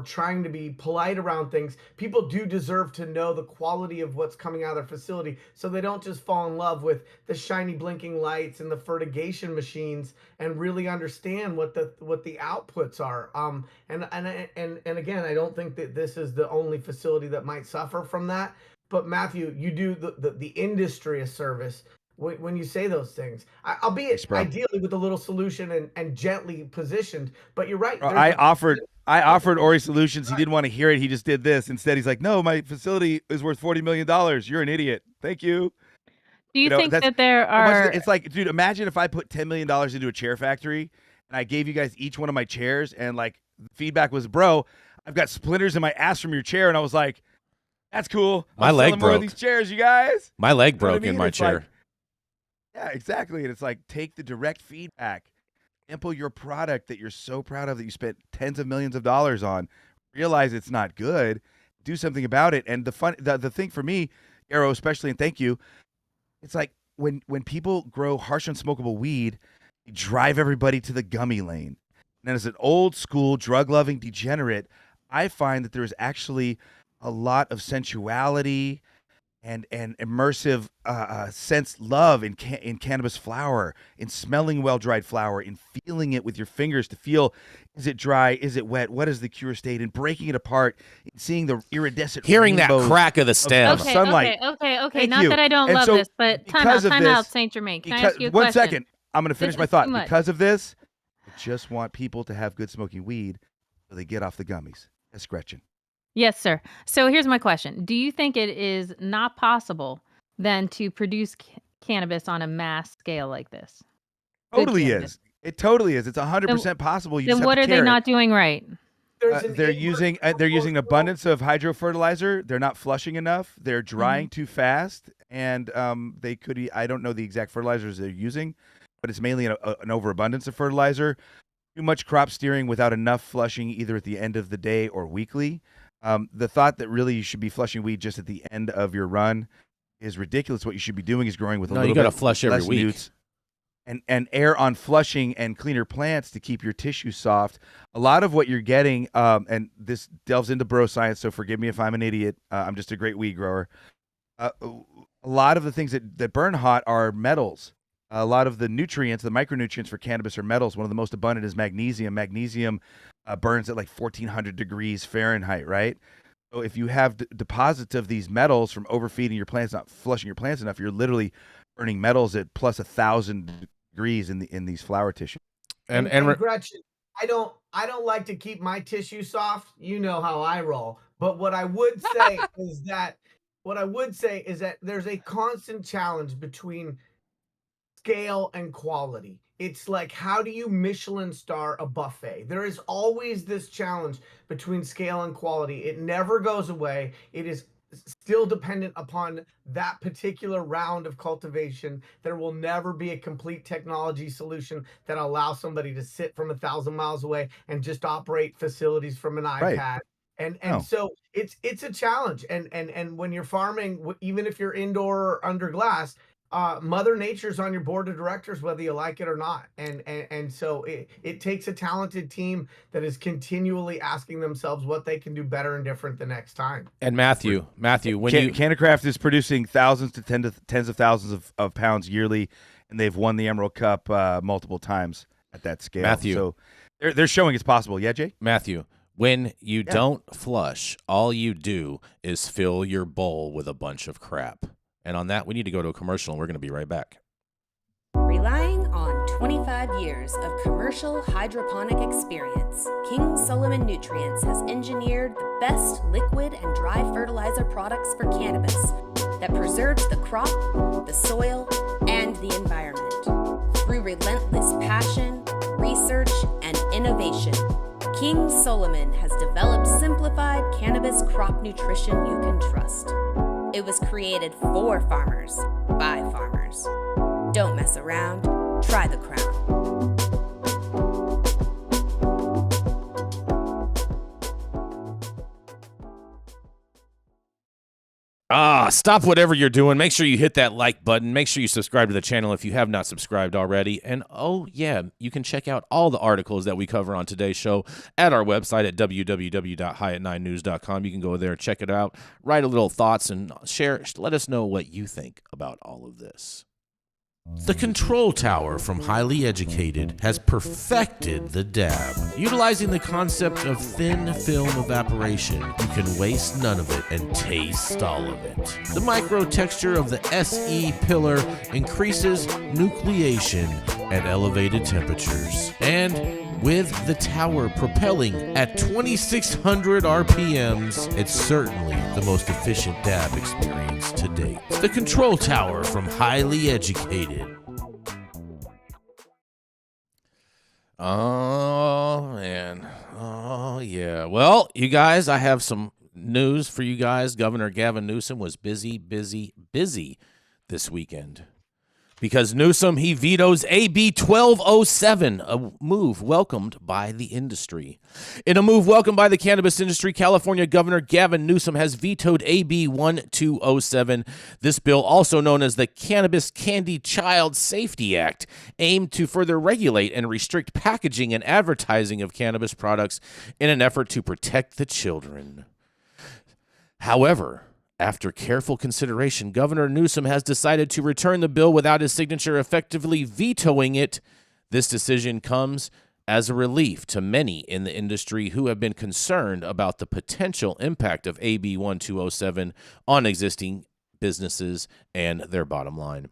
trying to be polite around things. People do deserve to know the quality of what's coming out of their facility, so they don't just fall in love with the shiny blinking lights and the fertigation machines and really understand what the outputs are. And again, I don't think that this is the only facility that might suffer from that. But Mathieu, you do the industry a service when you say those things, albeit ideally with a little solution and gently positioned. But you're right. I offered Ori solutions. He didn't want to hear it. He just did this. Instead, he's like, no, my facility is worth $40 million. You're an idiot. Thank you. Do you think that there are... It's like, dude, imagine if I put $10 million into a chair factory and I gave you guys each one of my chairs and like the feedback was, bro, I've got splinters in my ass from your chair. And I was like, that's cool. My leg broke. More of these chairs, you guys. My leg broke in my chair. Like, yeah, exactly. And it's like, take the direct feedback, sample your product that you're so proud of that you spent tens of millions of dollars on, realize it's not good, do something about it. And the thing for me, Arrow especially, and thank you, it's like when people grow harsh unsmokable weed, they drive everybody to the gummy lane. And as an old school drug-loving degenerate, I find that there's actually a lot of sensuality and immersive love in cannabis flower, in smelling well-dried flower, in feeling it with your fingers to feel, is it dry, is it wet, what is the cure state, and breaking it apart, and seeing the iridescent hearing that crack of the stem. Okay, sunlight. Okay. Not that I don't love this, but time out, St. Germain. Can I ask you a question? 1 second. I'm going to finish my thought. Too much. Because of this, I just want people to have good smoking weed so they get off the gummies. Yes, Gretchen. Yes, sir. So here's my question. Do you think it is not possible then to produce cannabis on a mass scale like this? Totally is. It totally is. It's 100% possible. Then what are they not doing right? They're using abundance of hydrofertilizer. They're not flushing enough. They're drying too fast, and they could. I don't know the exact fertilizers they're using, but it's mainly an overabundance of fertilizer. too much crop steering without enough flushing either at the end of the day or weekly. The thought that really you should be flushing weed just at the end of your run is ridiculous. What you should be doing is growing with a little you bit got to flush every less week. newts and air on flushing and cleaner plants to keep your tissue soft. A lot of what you're getting, and this delves into bro science, so forgive me if I'm an idiot. I'm just a great weed grower. A lot of the things that burn hot are metals. A lot of the nutrients, the micronutrients for cannabis are metals. One of the most abundant is magnesium. Magnesium burns at like 1,400 degrees Fahrenheit, right? So if you have deposits of these metals from overfeeding your plants, not flushing your plants enough, you're literally burning metals at plus 1,000 degrees in these flower tissue. And Gretchen, I don't like to keep my tissue soft. You know how I roll. But what I would say is that there's a constant challenge between scale and quality. It's like, how do you Michelin star a buffet? There is always this challenge between scale and quality. It never goes away. It is still dependent upon that particular round of cultivation. There will never be a complete technology solution that allows somebody to sit from 1,000 miles away and just operate facilities from an iPad. Right. And so it's a challenge. And when you're farming, even if you're indoor or under glass, Mother Nature's on your board of directors, whether you like it or not. And so it takes a talented team that is continually asking themselves what they can do better and different the next time. And Mathieu, when Canacraft is producing thousands to tens of thousands of pounds yearly, and they've won the Emerald Cup multiple times at that scale. Mathieu. So they're showing it's possible. Yeah, Jay? Mathieu, when you don't flush, all you do is fill your bowl with a bunch of crap. And on that, we need to go to a commercial, and we're going to be right back. Relying on 25 years of commercial hydroponic experience, King Solomon Nutrients has engineered the best liquid and dry fertilizer products for cannabis that preserves the crop, the soil, and the environment. Through relentless passion, research, and innovation, King Solomon has developed simplified cannabis crop nutrition you can trust. It was created for farmers, by farmers. Don't mess around. Try the crown. Stop whatever you're doing. Make sure you hit that like button. Make sure you subscribe to the channel if you have not subscribed already. And you can check out all the articles that we cover on today's show at our website at www.highat9news.com. You can go there, check it out, write a little thoughts, and share. Let us know what you think about all of this. The Control Tower from Highly Educated has perfected the dab. Utilizing the concept of thin film evaporation, you can waste none of it and taste all of it. The micro texture of the SE pillar increases nucleation at elevated temperatures. And with the tower propelling at 2,600 RPMs, it's certainly the most efficient dab experience to date. The Control Tower from Highly Educated. Oh, man. Oh, yeah. Well, you guys, I have some news for you guys. Governor Gavin Newsom was busy this weekend. Because Newsom, he vetoes AB 1207, a move welcomed by the industry. In a move welcomed by the cannabis industry, California Governor Gavin Newsom has vetoed AB 1207. This bill, also known as the Cannabis Candy Child Safety Act, aimed to further regulate and restrict packaging and advertising of cannabis products in an effort to protect the children. However, after careful consideration, Governor Newsom has decided to return the bill without his signature, effectively vetoing it. This decision comes as a relief to many in the industry who have been concerned about the potential impact of AB 1207 on existing businesses and their bottom line.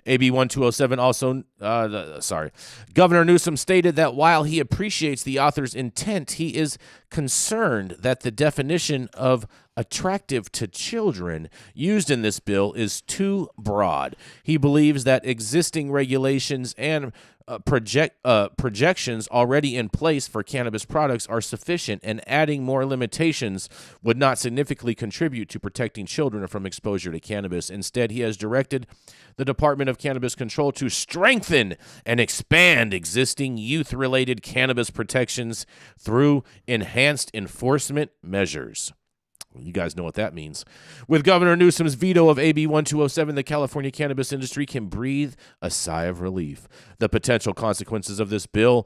AB 1207 also, Governor Newsom stated that while he appreciates the author's intent, he is concerned that the definition of attractive to children used in this bill is too broad. He believes that existing regulations and projections already in place for cannabis products are sufficient, and adding more limitations would not significantly contribute to protecting children from exposure to cannabis. Instead, he has directed the Department Department of Cannabis Control to strengthen and expand existing youth-related cannabis protections through enhanced enforcement measures. You guys know what that means. With Governor Newsom's veto of AB 1207, the California cannabis industry can breathe a sigh of relief. The potential consequences of this bill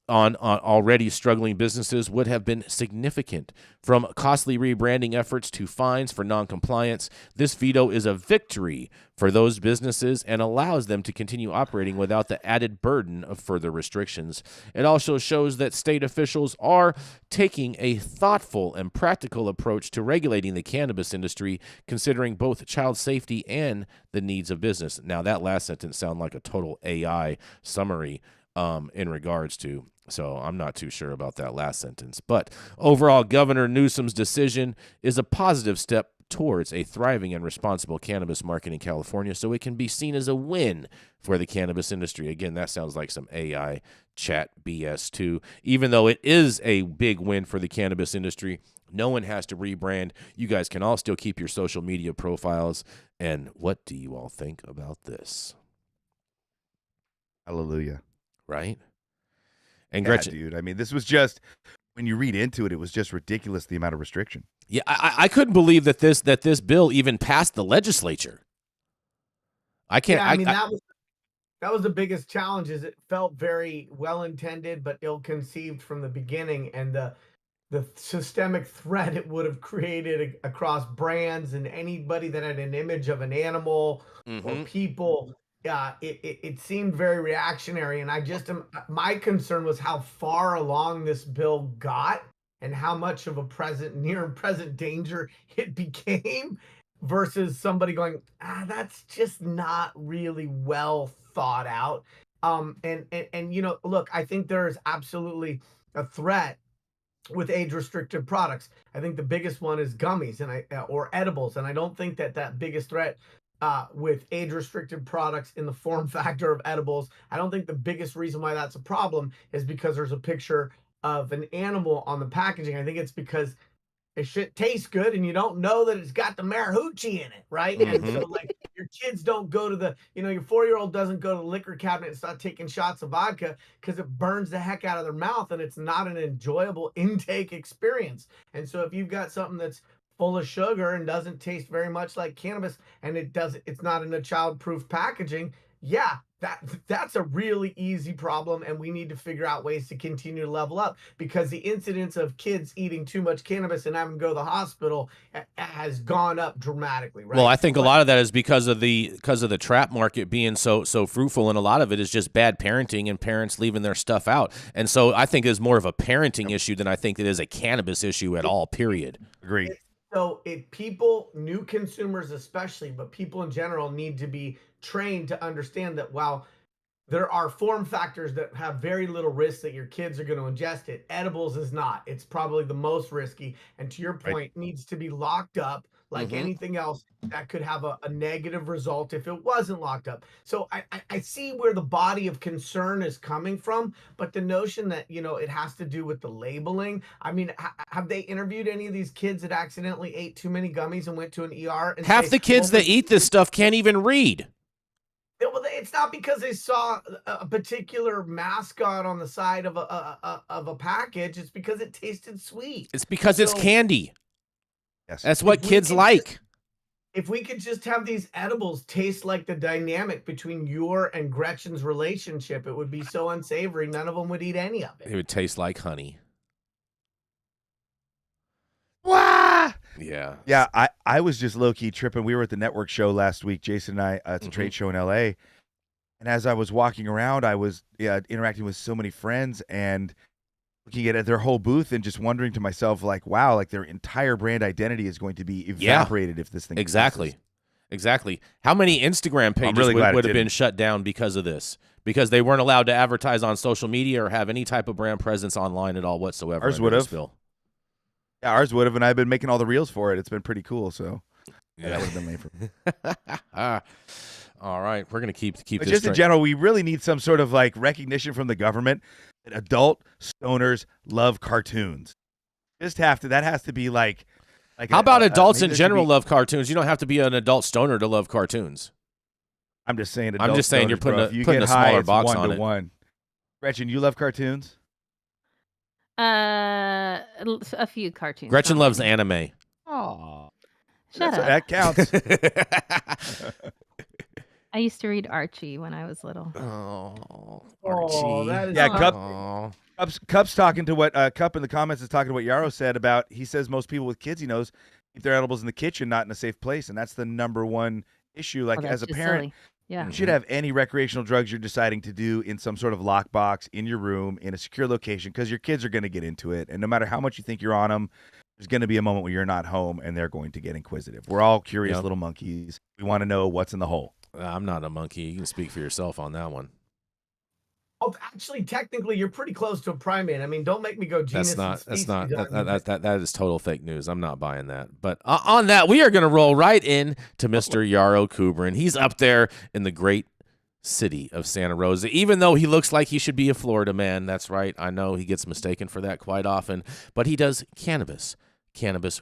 on already struggling businesses would have been significant. From costly rebranding efforts to fines for noncompliance, this veto is a victory for those businesses and allows them to continue operating without the added burden of further restrictions. It also shows that state officials are taking a thoughtful and practical approach to regulating the cannabis industry, considering both child safety and the needs of business. Now, that last sentence sounds like a total AI summary in regards to, so I'm not too sure about that last sentence. But overall, Governor Newsom's decision is a positive step towards a thriving and responsible cannabis market in California, so it can be seen as a win for the cannabis industry. Again, that sounds like some AI chat BS too. Even though it is a big win for the cannabis industry, no one has to rebrand. You guys can all still keep your social media profiles. And what do you all think about this? Hallelujah. Right? And Yeah, Gretchen, dude. I mean, this was just, when you read into it, it was just ridiculous, the amount of restriction. yeah, I couldn't believe that this bill even passed the legislature. I can't. Yeah, I mean, that was the biggest challenge. Is it felt very well intended but ill conceived from the beginning, and the systemic threat it would have created across brands and anybody that had an image of an animal or people. It seemed very reactionary, and my concern was how far along this bill got and how much of a near and present danger it became versus somebody going, that's just not really well thought out. And you know, look, I think there is absolutely a threat with age-restricted products. I think the biggest one is gummies or edibles, and I don't think that biggest threat with age-restricted products in the form factor of edibles, I don't think the biggest reason why that's a problem is because there's a picture of an animal on the packaging. I think it's because it shit tastes good and you don't know that it's got the marahoochie in it, right? And so, like, your kids don't go to your 4-year-old doesn't go to the liquor cabinet and start taking shots of vodka because it burns the heck out of their mouth and it's not an enjoyable intake experience. And so if you've got something that's full of sugar and doesn't taste very much like cannabis, and it's not in a child-proof packaging, yeah, that's a really easy problem, and we need to figure out ways to continue to level up, because the incidence of kids eating too much cannabis and having to go to the hospital has gone up dramatically, right? Well, I think a lot of that is because of the trap market being so fruitful, and a lot of it is just bad parenting and parents leaving their stuff out. And so I think it's more of a parenting issue than I think it is a cannabis issue at all, period. Agreed. So people, new consumers especially, but people in general, need to be trained to understand that while there are form factors that have very little risk that your kids are going to ingest it, edibles is not. It's probably the most risky, and to your point, needs to be locked up like anything else that could have a negative result if it wasn't locked up. So I see where the body of concern is coming from, but the notion that, it has to do with the labeling. I mean, have they interviewed any of these kids that accidentally ate too many gummies and went to an ER? And half the kids that eat this stuff can't even read. Well, it's not because they saw a particular mascot on the side of a package. It's because it tasted sweet. It's because it's candy. Yes. That's what kids like. If we could just have these edibles taste like the dynamic between your and Gretchen's relationship, it would be so unsavory, none of them would eat any of it. It would taste like honey. Wah! Yeah. Yeah, I was just low-key tripping. We were at the network show last week, Jason and I, it's a trade show in L.A., and as I was walking around, I was interacting with so many friends and looking at their whole booth and just wondering to myself, like, wow, like their entire brand identity is going to be evaporated if this thing Exactly. passes. How many Instagram pages would have been shut down because of this? Because they weren't allowed to advertise on social media or have any type of brand presence online at all whatsoever. Ours would have. Yeah, ours would have, and I've been making all the reels for it. It's been pretty cool, so that would have been lame for me. All right, we're going to keep but this just in general, we really need some sort of like recognition from the government that adult stoners love cartoons. That has to be like how about adults in general love cartoons? You don't have to be an adult stoner to love cartoons. I'm just saying. I'm just saying you're putting if you putting get a smaller high, it's box 1 on to it. 1. Gretchen, you love cartoons? A few cartoons. Gretchen not loves many. anime. Oh, Shut up. that counts. I used to read Archie when I was little. Oh, Oh, that is yeah. Cup's talking to what Cup in the comments is talking to what Yarrow said about. He says most people with kids he knows keep their edibles in the kitchen, not in a safe place, and that's the number one issue. Like as a parent, silly. Yeah. you should have any recreational drugs you're deciding to do in some sort of lockbox in your room in a secure location because your kids are going to get into it, and no matter how much you think you're on them, there's going to be a moment where you're not home and they're going to get inquisitive. We're all curious little monkeys. We want to know what's in the hole. I'm not a monkey. You can speak for yourself on that one. Oh, actually, technically, you're pretty close to a primate. I mean, don't make me go genus. That is total fake news. I'm not buying that. But on that, we are going to roll right in to Mr. Yarrow Kubrin. He's up there in the great city of Santa Rosa, even though he looks like he should be a Florida man. That's right. I know he gets mistaken for that quite often, but he does cannabis,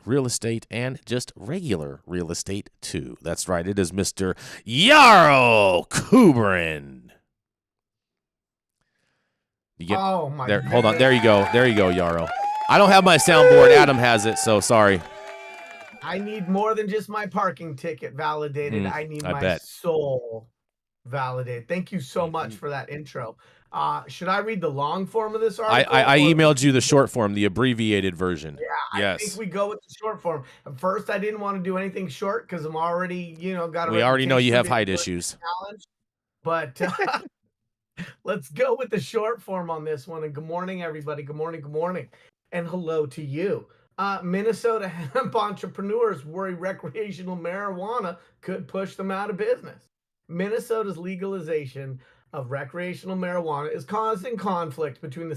real estate, and just regular real estate too. That's right. It is Mr. Yarrow Kubrin. Oh my there, hold on. There you go, Yarrow. I don't have my soundboard. Adam has it, so sorry. I need more than just my parking ticket validated. I need my soul validated. Thank you so much for that intro. Should I read the long form of this article? I emailed you the short form, the abbreviated version. Yeah, yes. I think we go with the short form. At first, I didn't want to do anything short because I'm already, got a. We already know you have height issues. Challenge, but let's go with the short form on this one. And good morning, everybody. Good morning. And hello to you. Minnesota hemp entrepreneurs worry recreational marijuana could push them out of business. Minnesota's legalization of recreational marijuana is causing conflict between the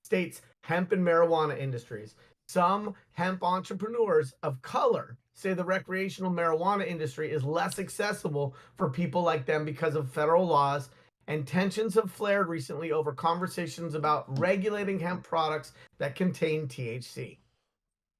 state's hemp and marijuana industries. Some hemp entrepreneurs of color say the recreational marijuana industry is less accessible for people like them because of federal laws, and tensions have flared recently over conversations about regulating hemp products that contain THC.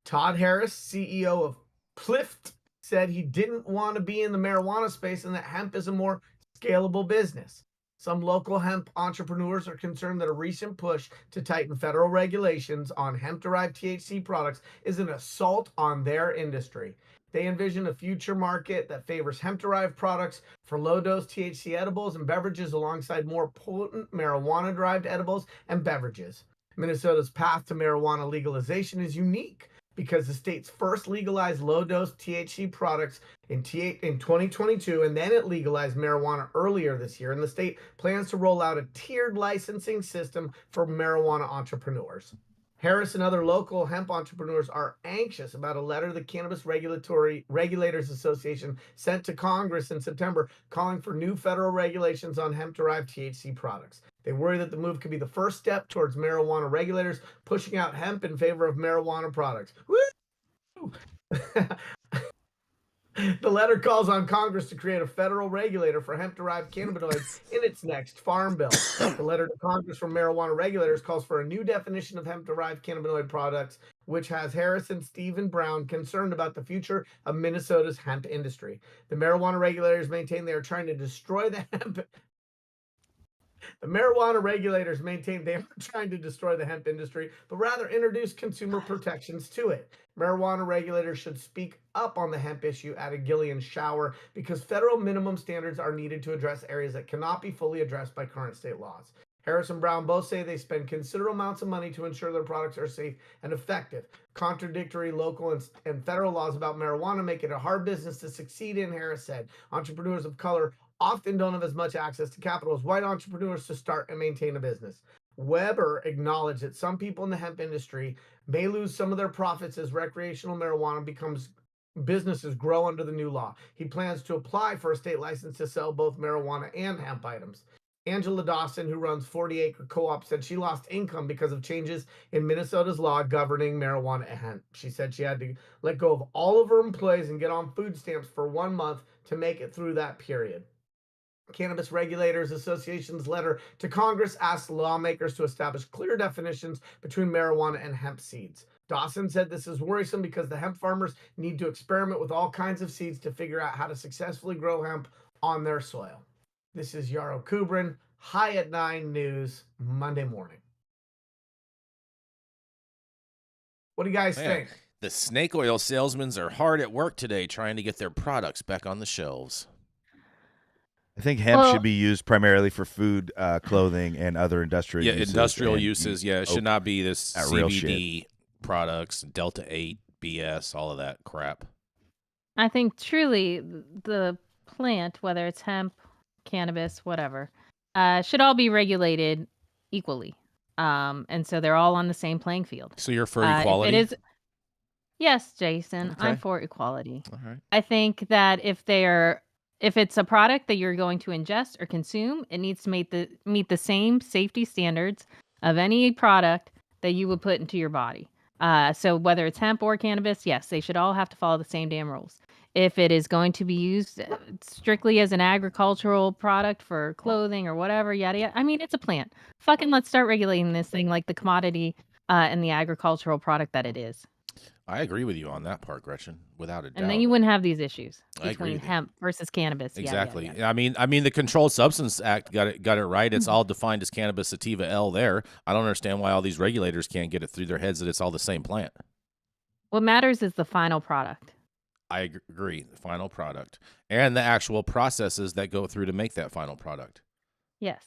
Todd Harris, CEO of Plift, said he didn't want to be in the marijuana space and that hemp is a more scalable business. Some local hemp entrepreneurs are concerned that a recent push to tighten federal regulations on hemp-derived THC products is an assault on their industry. They envision a future market that favors hemp-derived products for low-dose THC edibles and beverages alongside more potent marijuana-derived edibles and beverages. Minnesota's path to marijuana legalization is unique because the state's first legalized low-dose THC products in 2022, and then it legalized marijuana earlier this year, and the state plans to roll out a tiered licensing system for marijuana entrepreneurs. Harris and other local hemp entrepreneurs are anxious about a letter the Cannabis Regulators Association sent to Congress in September calling for new federal regulations on hemp-derived THC products. They worry that the move could be the first step towards marijuana regulators pushing out hemp in favor of marijuana products. Woo! The letter calls on Congress to create a federal regulator for hemp-derived cannabinoids in its next farm bill. The letter to Congress from marijuana regulators calls for a new definition of hemp-derived cannabinoid products, which has Harris and Stephen Brown concerned about the future of Minnesota's hemp industry. The marijuana regulators maintain they are trying to destroy the hemp. The marijuana regulators maintain they aren't trying to destroy the hemp industry, but rather introduce consumer protections to it. Marijuana regulators should speak up on the hemp issue, added Gillian Shower, because federal minimum standards are needed to address areas that cannot be fully addressed by current state laws. Harris and Brown both say they spend considerable amounts of money to ensure their products are safe and effective. Contradictory local and federal laws about marijuana make it a hard business to succeed in, Harris said. Entrepreneurs of color often don't have as much access to capital as white entrepreneurs to start and maintain a business. Weber acknowledged that some people in the hemp industry may lose some of their profits as recreational marijuana businesses grow under the new law. He plans to apply for a state license to sell both marijuana and hemp items. Angela Dawson, who runs 40 Acre Co-op, said she lost income because of changes in Minnesota's law governing marijuana and hemp. She said she had to let go of all of her employees and get on food stamps for 1 month to make it through that period. Cannabis Regulators Association's letter to Congress asked lawmakers to establish clear definitions between marijuana and hemp seeds. Dawson said this is worrisome because the hemp farmers need to experiment with all kinds of seeds to figure out how to successfully grow hemp on their soil. This is Yarrow Kubrin, High at 9 News, Monday morning. What do you guys think? The snake oil salesmen are hard at work today trying to get their products back on the shelves. I think hemp should be used primarily for food, clothing, and other industrial uses. Industrial uses. Yeah, it should not be this CBD products, Delta 8, BS, all of that crap. I think truly the plant, whether it's hemp, cannabis, whatever, should all be regulated equally. And so they're all on the same playing field. So you're for equality? Yes, Jason, okay. I'm for equality. All right. I think that if it's a product that you're going to ingest or consume, it needs to meet the same safety standards of any product that you would put into your body. So whether it's hemp or cannabis, yes, they should all have to follow the same damn rules. If it is going to be used strictly as an agricultural product for clothing or whatever, yada yada. I mean, it's a plant. Fucking let's start regulating this thing like the commodity and the agricultural product that it is. I agree with you on that part, Gretchen, without a doubt. And then you wouldn't have these issues between hemp versus cannabis. Exactly. Yeah. I mean, the Controlled Substance Act got it right. It's all defined as cannabis sativa L there. I don't understand why all these regulators can't get it through their heads that it's all the same plant. What matters is the final product. I agree. The final product and the actual processes that go through to make that final product. Yes.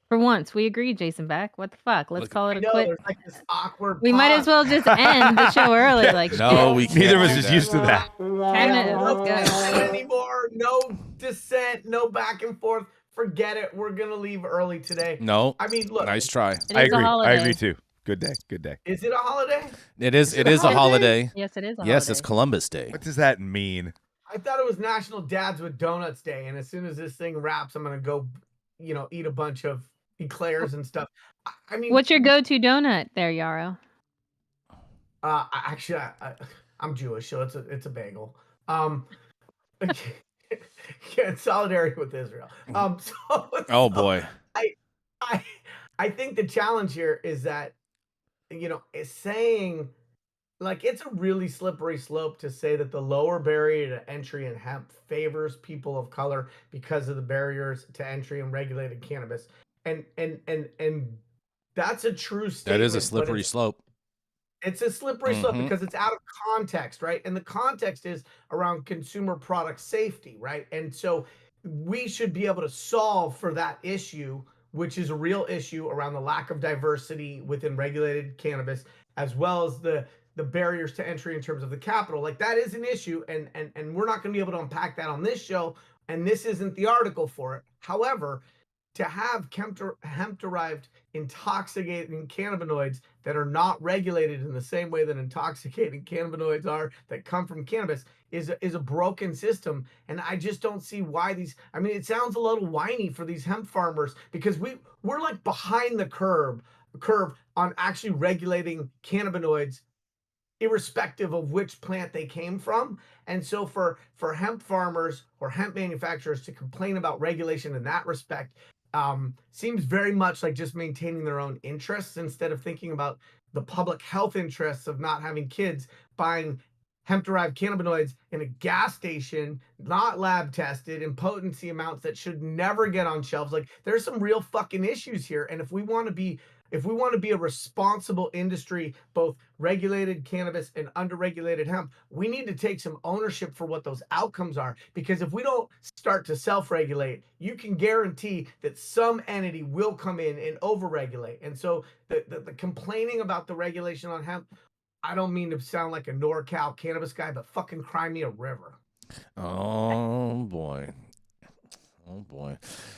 For once, we agree, Jason Beck. What the fuck? Let's call it a quit. There's like this awkward we might as well just end the show early. No, we can't. Neither of us is used to that. 10 minutes. Let's go. Anymore. No dissent. No back and forth. Forget it. We're gonna leave early today. No. I mean, look. Nice try. I agree too. Good day. Good day. Is it a holiday? It is a holiday. Yes, it is a holiday. Yes, it's Columbus Day. What does that mean? I thought it was National Dads with Donuts Day, and as soon as this thing wraps, I'm gonna go, eat a bunch of eclairs and stuff. I mean, what's your go-to donut there, Yarrow? Actually, I'm Jewish, so it's a bagel. In solidarity with Israel. Oh boy. I think the challenge here is that, is saying, like, it's a really slippery slope to say that the lower barrier to entry in hemp favors people of color because of the barriers to entry in regulated cannabis. And that's a true statement. That is a slippery slope. It's a slippery slope because it's out of context, right? And the context is around consumer product safety, right? And so we should be able to solve for that issue, which is a real issue around the lack of diversity within regulated cannabis, as well as the barriers to entry in terms of the capital. Like, that is an issue, and we're not going to be able to unpack that on this show, and this isn't the article for it. However, to have hemp-derived intoxicating cannabinoids that are not regulated in the same way that intoxicating cannabinoids are that come from cannabis is a broken system. And I just don't see why it sounds a little whiny for these hemp farmers, because we're like behind the curve on actually regulating cannabinoids irrespective of which plant they came from. And so for hemp farmers or hemp manufacturers to complain about regulation in that respect seems very much like just maintaining their own interests instead of thinking about the public health interests of not having kids buying hemp-derived cannabinoids in a gas station, not lab tested, in potency amounts that should never get on shelves. Like, there's some real fucking issues here. And if we want to be a responsible industry, both regulated cannabis and underregulated hemp, we need to take some ownership for what those outcomes are. Because if we don't start to self-regulate, you can guarantee that some entity will come in and overregulate. And so the complaining about the regulation on hemp, I don't mean to sound like a NorCal cannabis guy, but fucking cry me a river. Oh boy. Oh boy.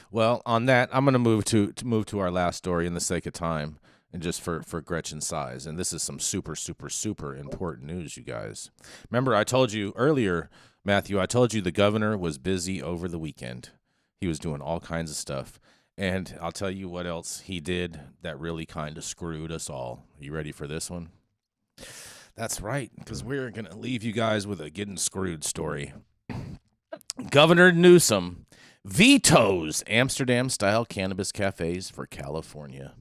Well, on that, I'm going to move to our last story in the sake of time, and just for Gretchen's size. And this is some super, super, super important news, you guys. Remember, I told you earlier, Matthew, I told you the governor was busy over the weekend. He was doing all kinds of stuff. And I'll tell you what else he did that really kind of screwed us all. Are you ready for this one? That's right, because we're going to leave you guys with a getting screwed story. Governor Newsom vetoes Amsterdam-style cannabis cafes for California.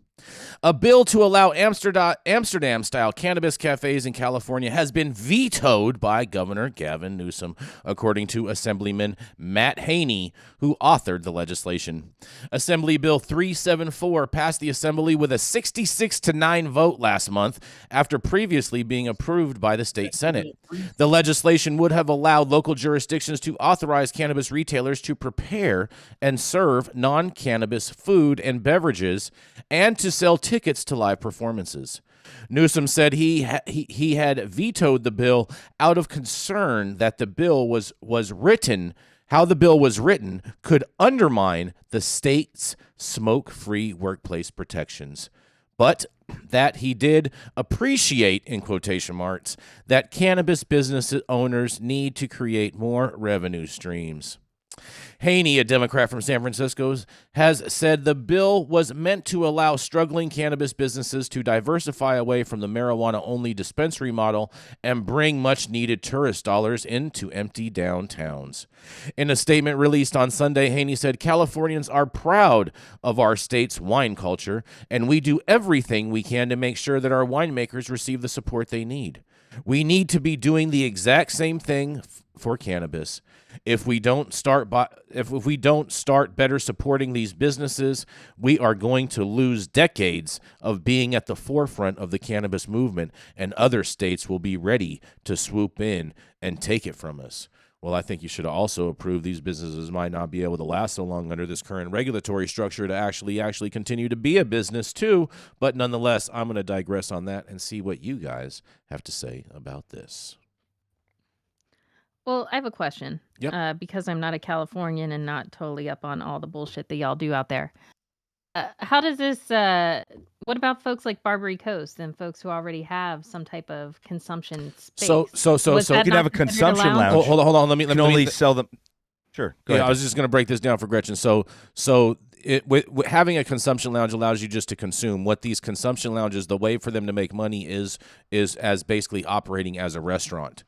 A bill to allow Amsterdam-style cannabis cafes in California has been vetoed by Governor Gavin Newsom, according to Assemblyman Matt Haney, who authored the legislation. Assembly Bill 374 passed the Assembly with a 66-9 vote last month after previously being approved by the state Senate. The legislation would have allowed local jurisdictions to authorize cannabis retailers to prepare and serve non-cannabis food and beverages and to sell tickets to live performances. Newsom said he had vetoed the bill out of concern that the bill was written, how the bill was written could undermine the state's smoke-free workplace protections. But that he did appreciate, in quotation marks, that cannabis business owners need to create more revenue streams. Haney, a Democrat from San Francisco, has said the bill was meant to allow struggling cannabis businesses to diversify away from the marijuana-only dispensary model and bring much-needed tourist dollars into empty downtowns. In a statement released on Sunday, Haney said, Californians are proud of our state's wine culture, and we do everything we can to make sure that our winemakers receive the support they need. We need to be doing the exact same thing for cannabis. If we don't start better supporting these businesses, we are going to lose decades of being at the forefront of the cannabis movement, and other states will be ready to swoop in and take it from us. Well, I think you should also approve these businesses might not be able to last so long under this current regulatory structure to actually continue to be a business too. But nonetheless, I'm going to digress on that and see what you guys have to say about this. Well, I have a question. Yep. Because I'm not a Californian and not totally up on all the bullshit that y'all do out there. How does this, what about folks like Barbary Coast and folks who already have some type of consumption space? So you can have a consumption lounge. Hold on. Let me only sell them. Sure. Go ahead. I was just going to break this down for Gretchen. So having a consumption lounge allows you just to consume. What these consumption lounges, the way for them to make money is as basically operating as a restaurant.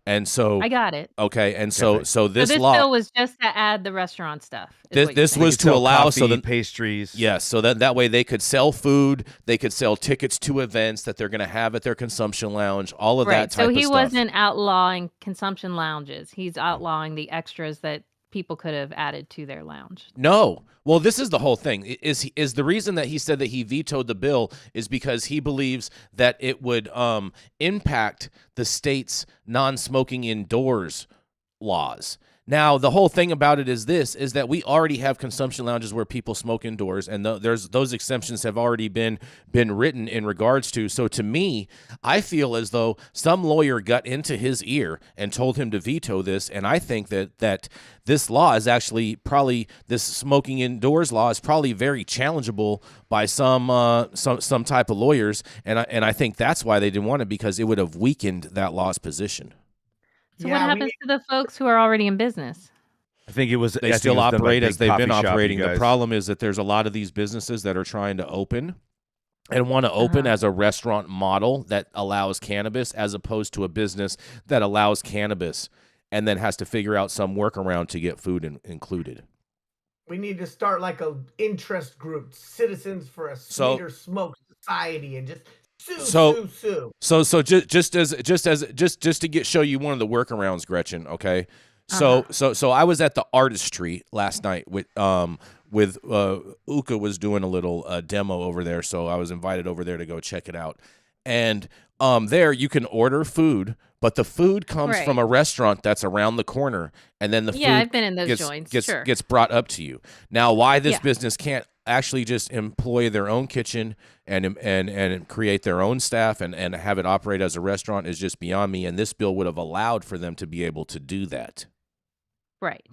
And so I got it. Okay, and so this this law bill was just to add the restaurant stuff. This was to allow coffee, so that pastries. Yes, so that way they could sell food, they could sell tickets to events that they're going to have at their consumption lounge, all of that type of stuff. So he wasn't outlawing consumption lounges. He's outlawing the extras that people could have added to their lounge. No. Well, this is the whole thing. Is the reason that he said that he vetoed the bill is because he believes that it would impact the state's non-smoking indoors laws. Now, the whole thing about it is that we already have consumption lounges where people smoke indoors, and those exemptions have already been written in regards to. So to me, I feel as though some lawyer got into his ear and told him to veto this, and I think that this law is actually this smoking indoors law is probably very challengeable by some type of lawyers, and I think that's why they didn't want it, because it would have weakened that law's position. So what happens to the folks who are already in business? I think it was they still operate as they've been operating. The problem is that there's a lot of these businesses that are trying to open and want to open as a restaurant model that allows cannabis, as opposed to a business that allows cannabis and then has to figure out some workaround to get food included. We need to start like a interest group, Citizens for a Sweeter Smoke Society, and just sue. So just to show you one of the workarounds, Gretchen. Okay, so I was at the artistry last night with Uka was doing a little demo over there, so I was invited over there to go check it out. And there you can order food, but the food comes from a restaurant that's around the corner, and then the food I've been in those joints. Gets brought up to you. Now, why this business can't actually just employ their own kitchen and create their own staff and have it operate as a restaurant is just beyond me, and this bill would have allowed for them to be able to do that. Right.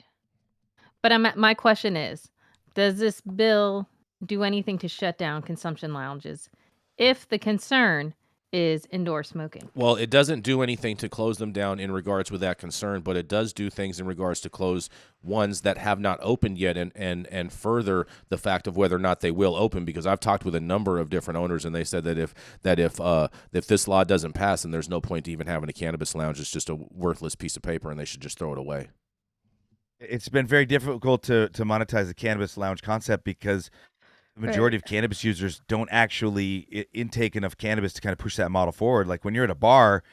But my question is, does this bill do anything to shut down consumption lounges if the concern is indoor smoking? Well, it doesn't do anything to close them down in regards with that concern, but it does do things in regards to close ones that have not opened yet and further the fact of whether or not they will open, because I've talked with a number of different owners, and they said that if this law doesn't pass, then there's no point to even having a cannabis lounge. It's just a worthless piece of paper, and they should just throw it away. It's been very difficult to monetize the cannabis lounge concept because the majority of cannabis users don't actually intake enough cannabis to kind of push that model forward. Like when you're at a bar,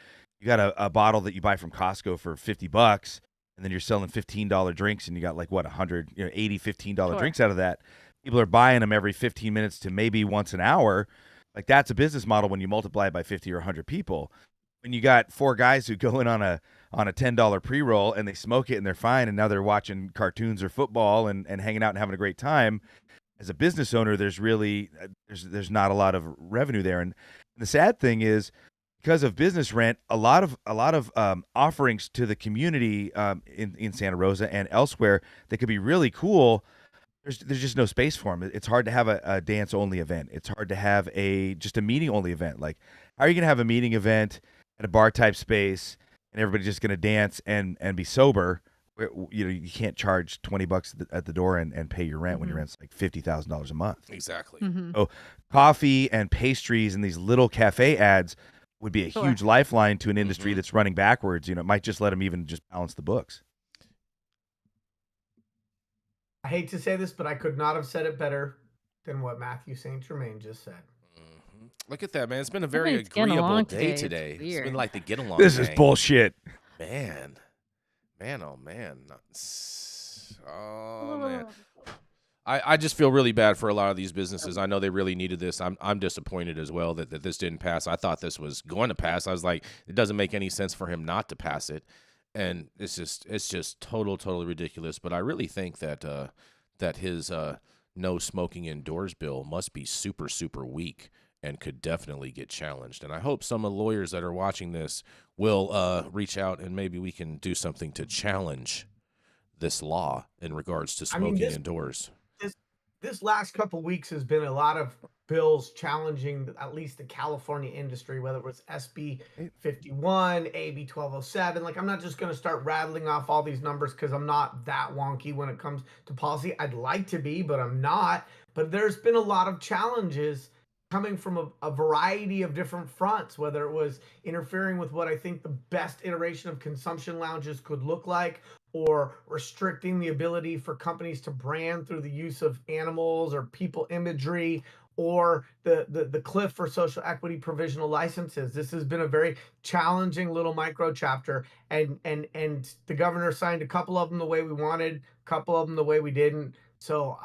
you got a bottle that you buy from Costco for $50, and then you're selling $15 drinks, and you got like what, 100, $80, $15 drinks out of that. People are buying them every 15 minutes to maybe once an hour. Like that's a business model when you multiply it by 50 or 100 people. When you got 4 guys who go in on a $10 pre-roll and they smoke it and they're fine, and now they're watching cartoons or football and hanging out and having a great time. As a business owner, there's really there's not a lot of revenue there. And the sad thing is, because of business rent, a lot of offerings to the community in Santa Rosa and elsewhere that could be really cool. There's just no space for them. It's hard to have a dance only event. It's hard to have just a meeting only event. Like, how are you gonna have a meeting event at a bar type space and everybody's just gonna dance and be sober? You can't charge $20 at the door and pay your rent when your rent's like $50,000 a month. Exactly. So coffee and pastries and these little cafe ads would be a huge lifeline to an industry that's running backwards. It might just let them even just balance the books. I hate to say this, but I could not have said it better than what Mathieu St Germain just said. Look at that, man. It's been a very agreeable day today. It's been like the get along. This is bullshit. Man, oh man. Oh man. I just feel really bad for a lot of these businesses. I know they really needed this. I'm disappointed as well that this didn't pass. I thought this was going to pass. I was like, it doesn't make any sense for him not to pass it. And it's just totally ridiculous. But I really think that his no smoking indoors bill must be super, super weak and could definitely get challenged. And I hope some of the lawyers that are watching this will reach out and maybe we can do something to challenge this law in regards to smoking indoors. This last couple of weeks has been a lot of bills challenging at least the California industry, whether it was SB 51, AB 1207. Like, I'm not just going to start rattling off all these numbers because I'm not that wonky when it comes to policy. I'd like to be, but I'm not. But there's been a lot of challenges coming from a variety of different fronts, whether it was interfering with what I think the best iteration of consumption lounges could look like, or restricting the ability for companies to brand through the use of animals or people imagery, or the cliff for social equity provisional licenses. This has been a very challenging little micro chapter, and the governor signed a couple of them the way we wanted, a couple of them the way we didn't. So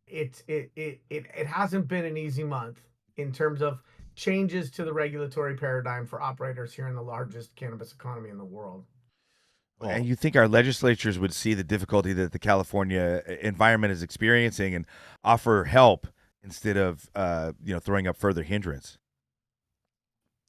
it hasn't been an easy month in terms of changes to the regulatory paradigm for operators here in the largest cannabis economy in the world. And you think our legislatures would see the difficulty that the California environment is experiencing and offer help instead of throwing up further hindrance?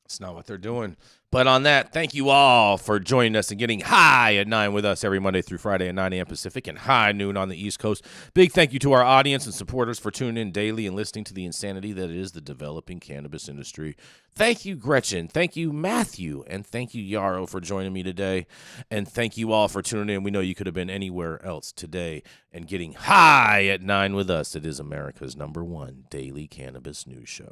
It's not what they're doing. But on that, thank you all for joining us and getting high at 9 with us every Monday through Friday at 9 a.m. Pacific and high noon on the East Coast. Big thank you to our audience and supporters for tuning in daily and listening to the insanity that is the developing cannabis industry. Thank you, Gretchen. Thank you, Mathieu. And thank you, Yarrow, for joining me today. And thank you all for tuning in. We know you could have been anywhere else today and getting high at 9 with us. It is America's #1 daily cannabis news show.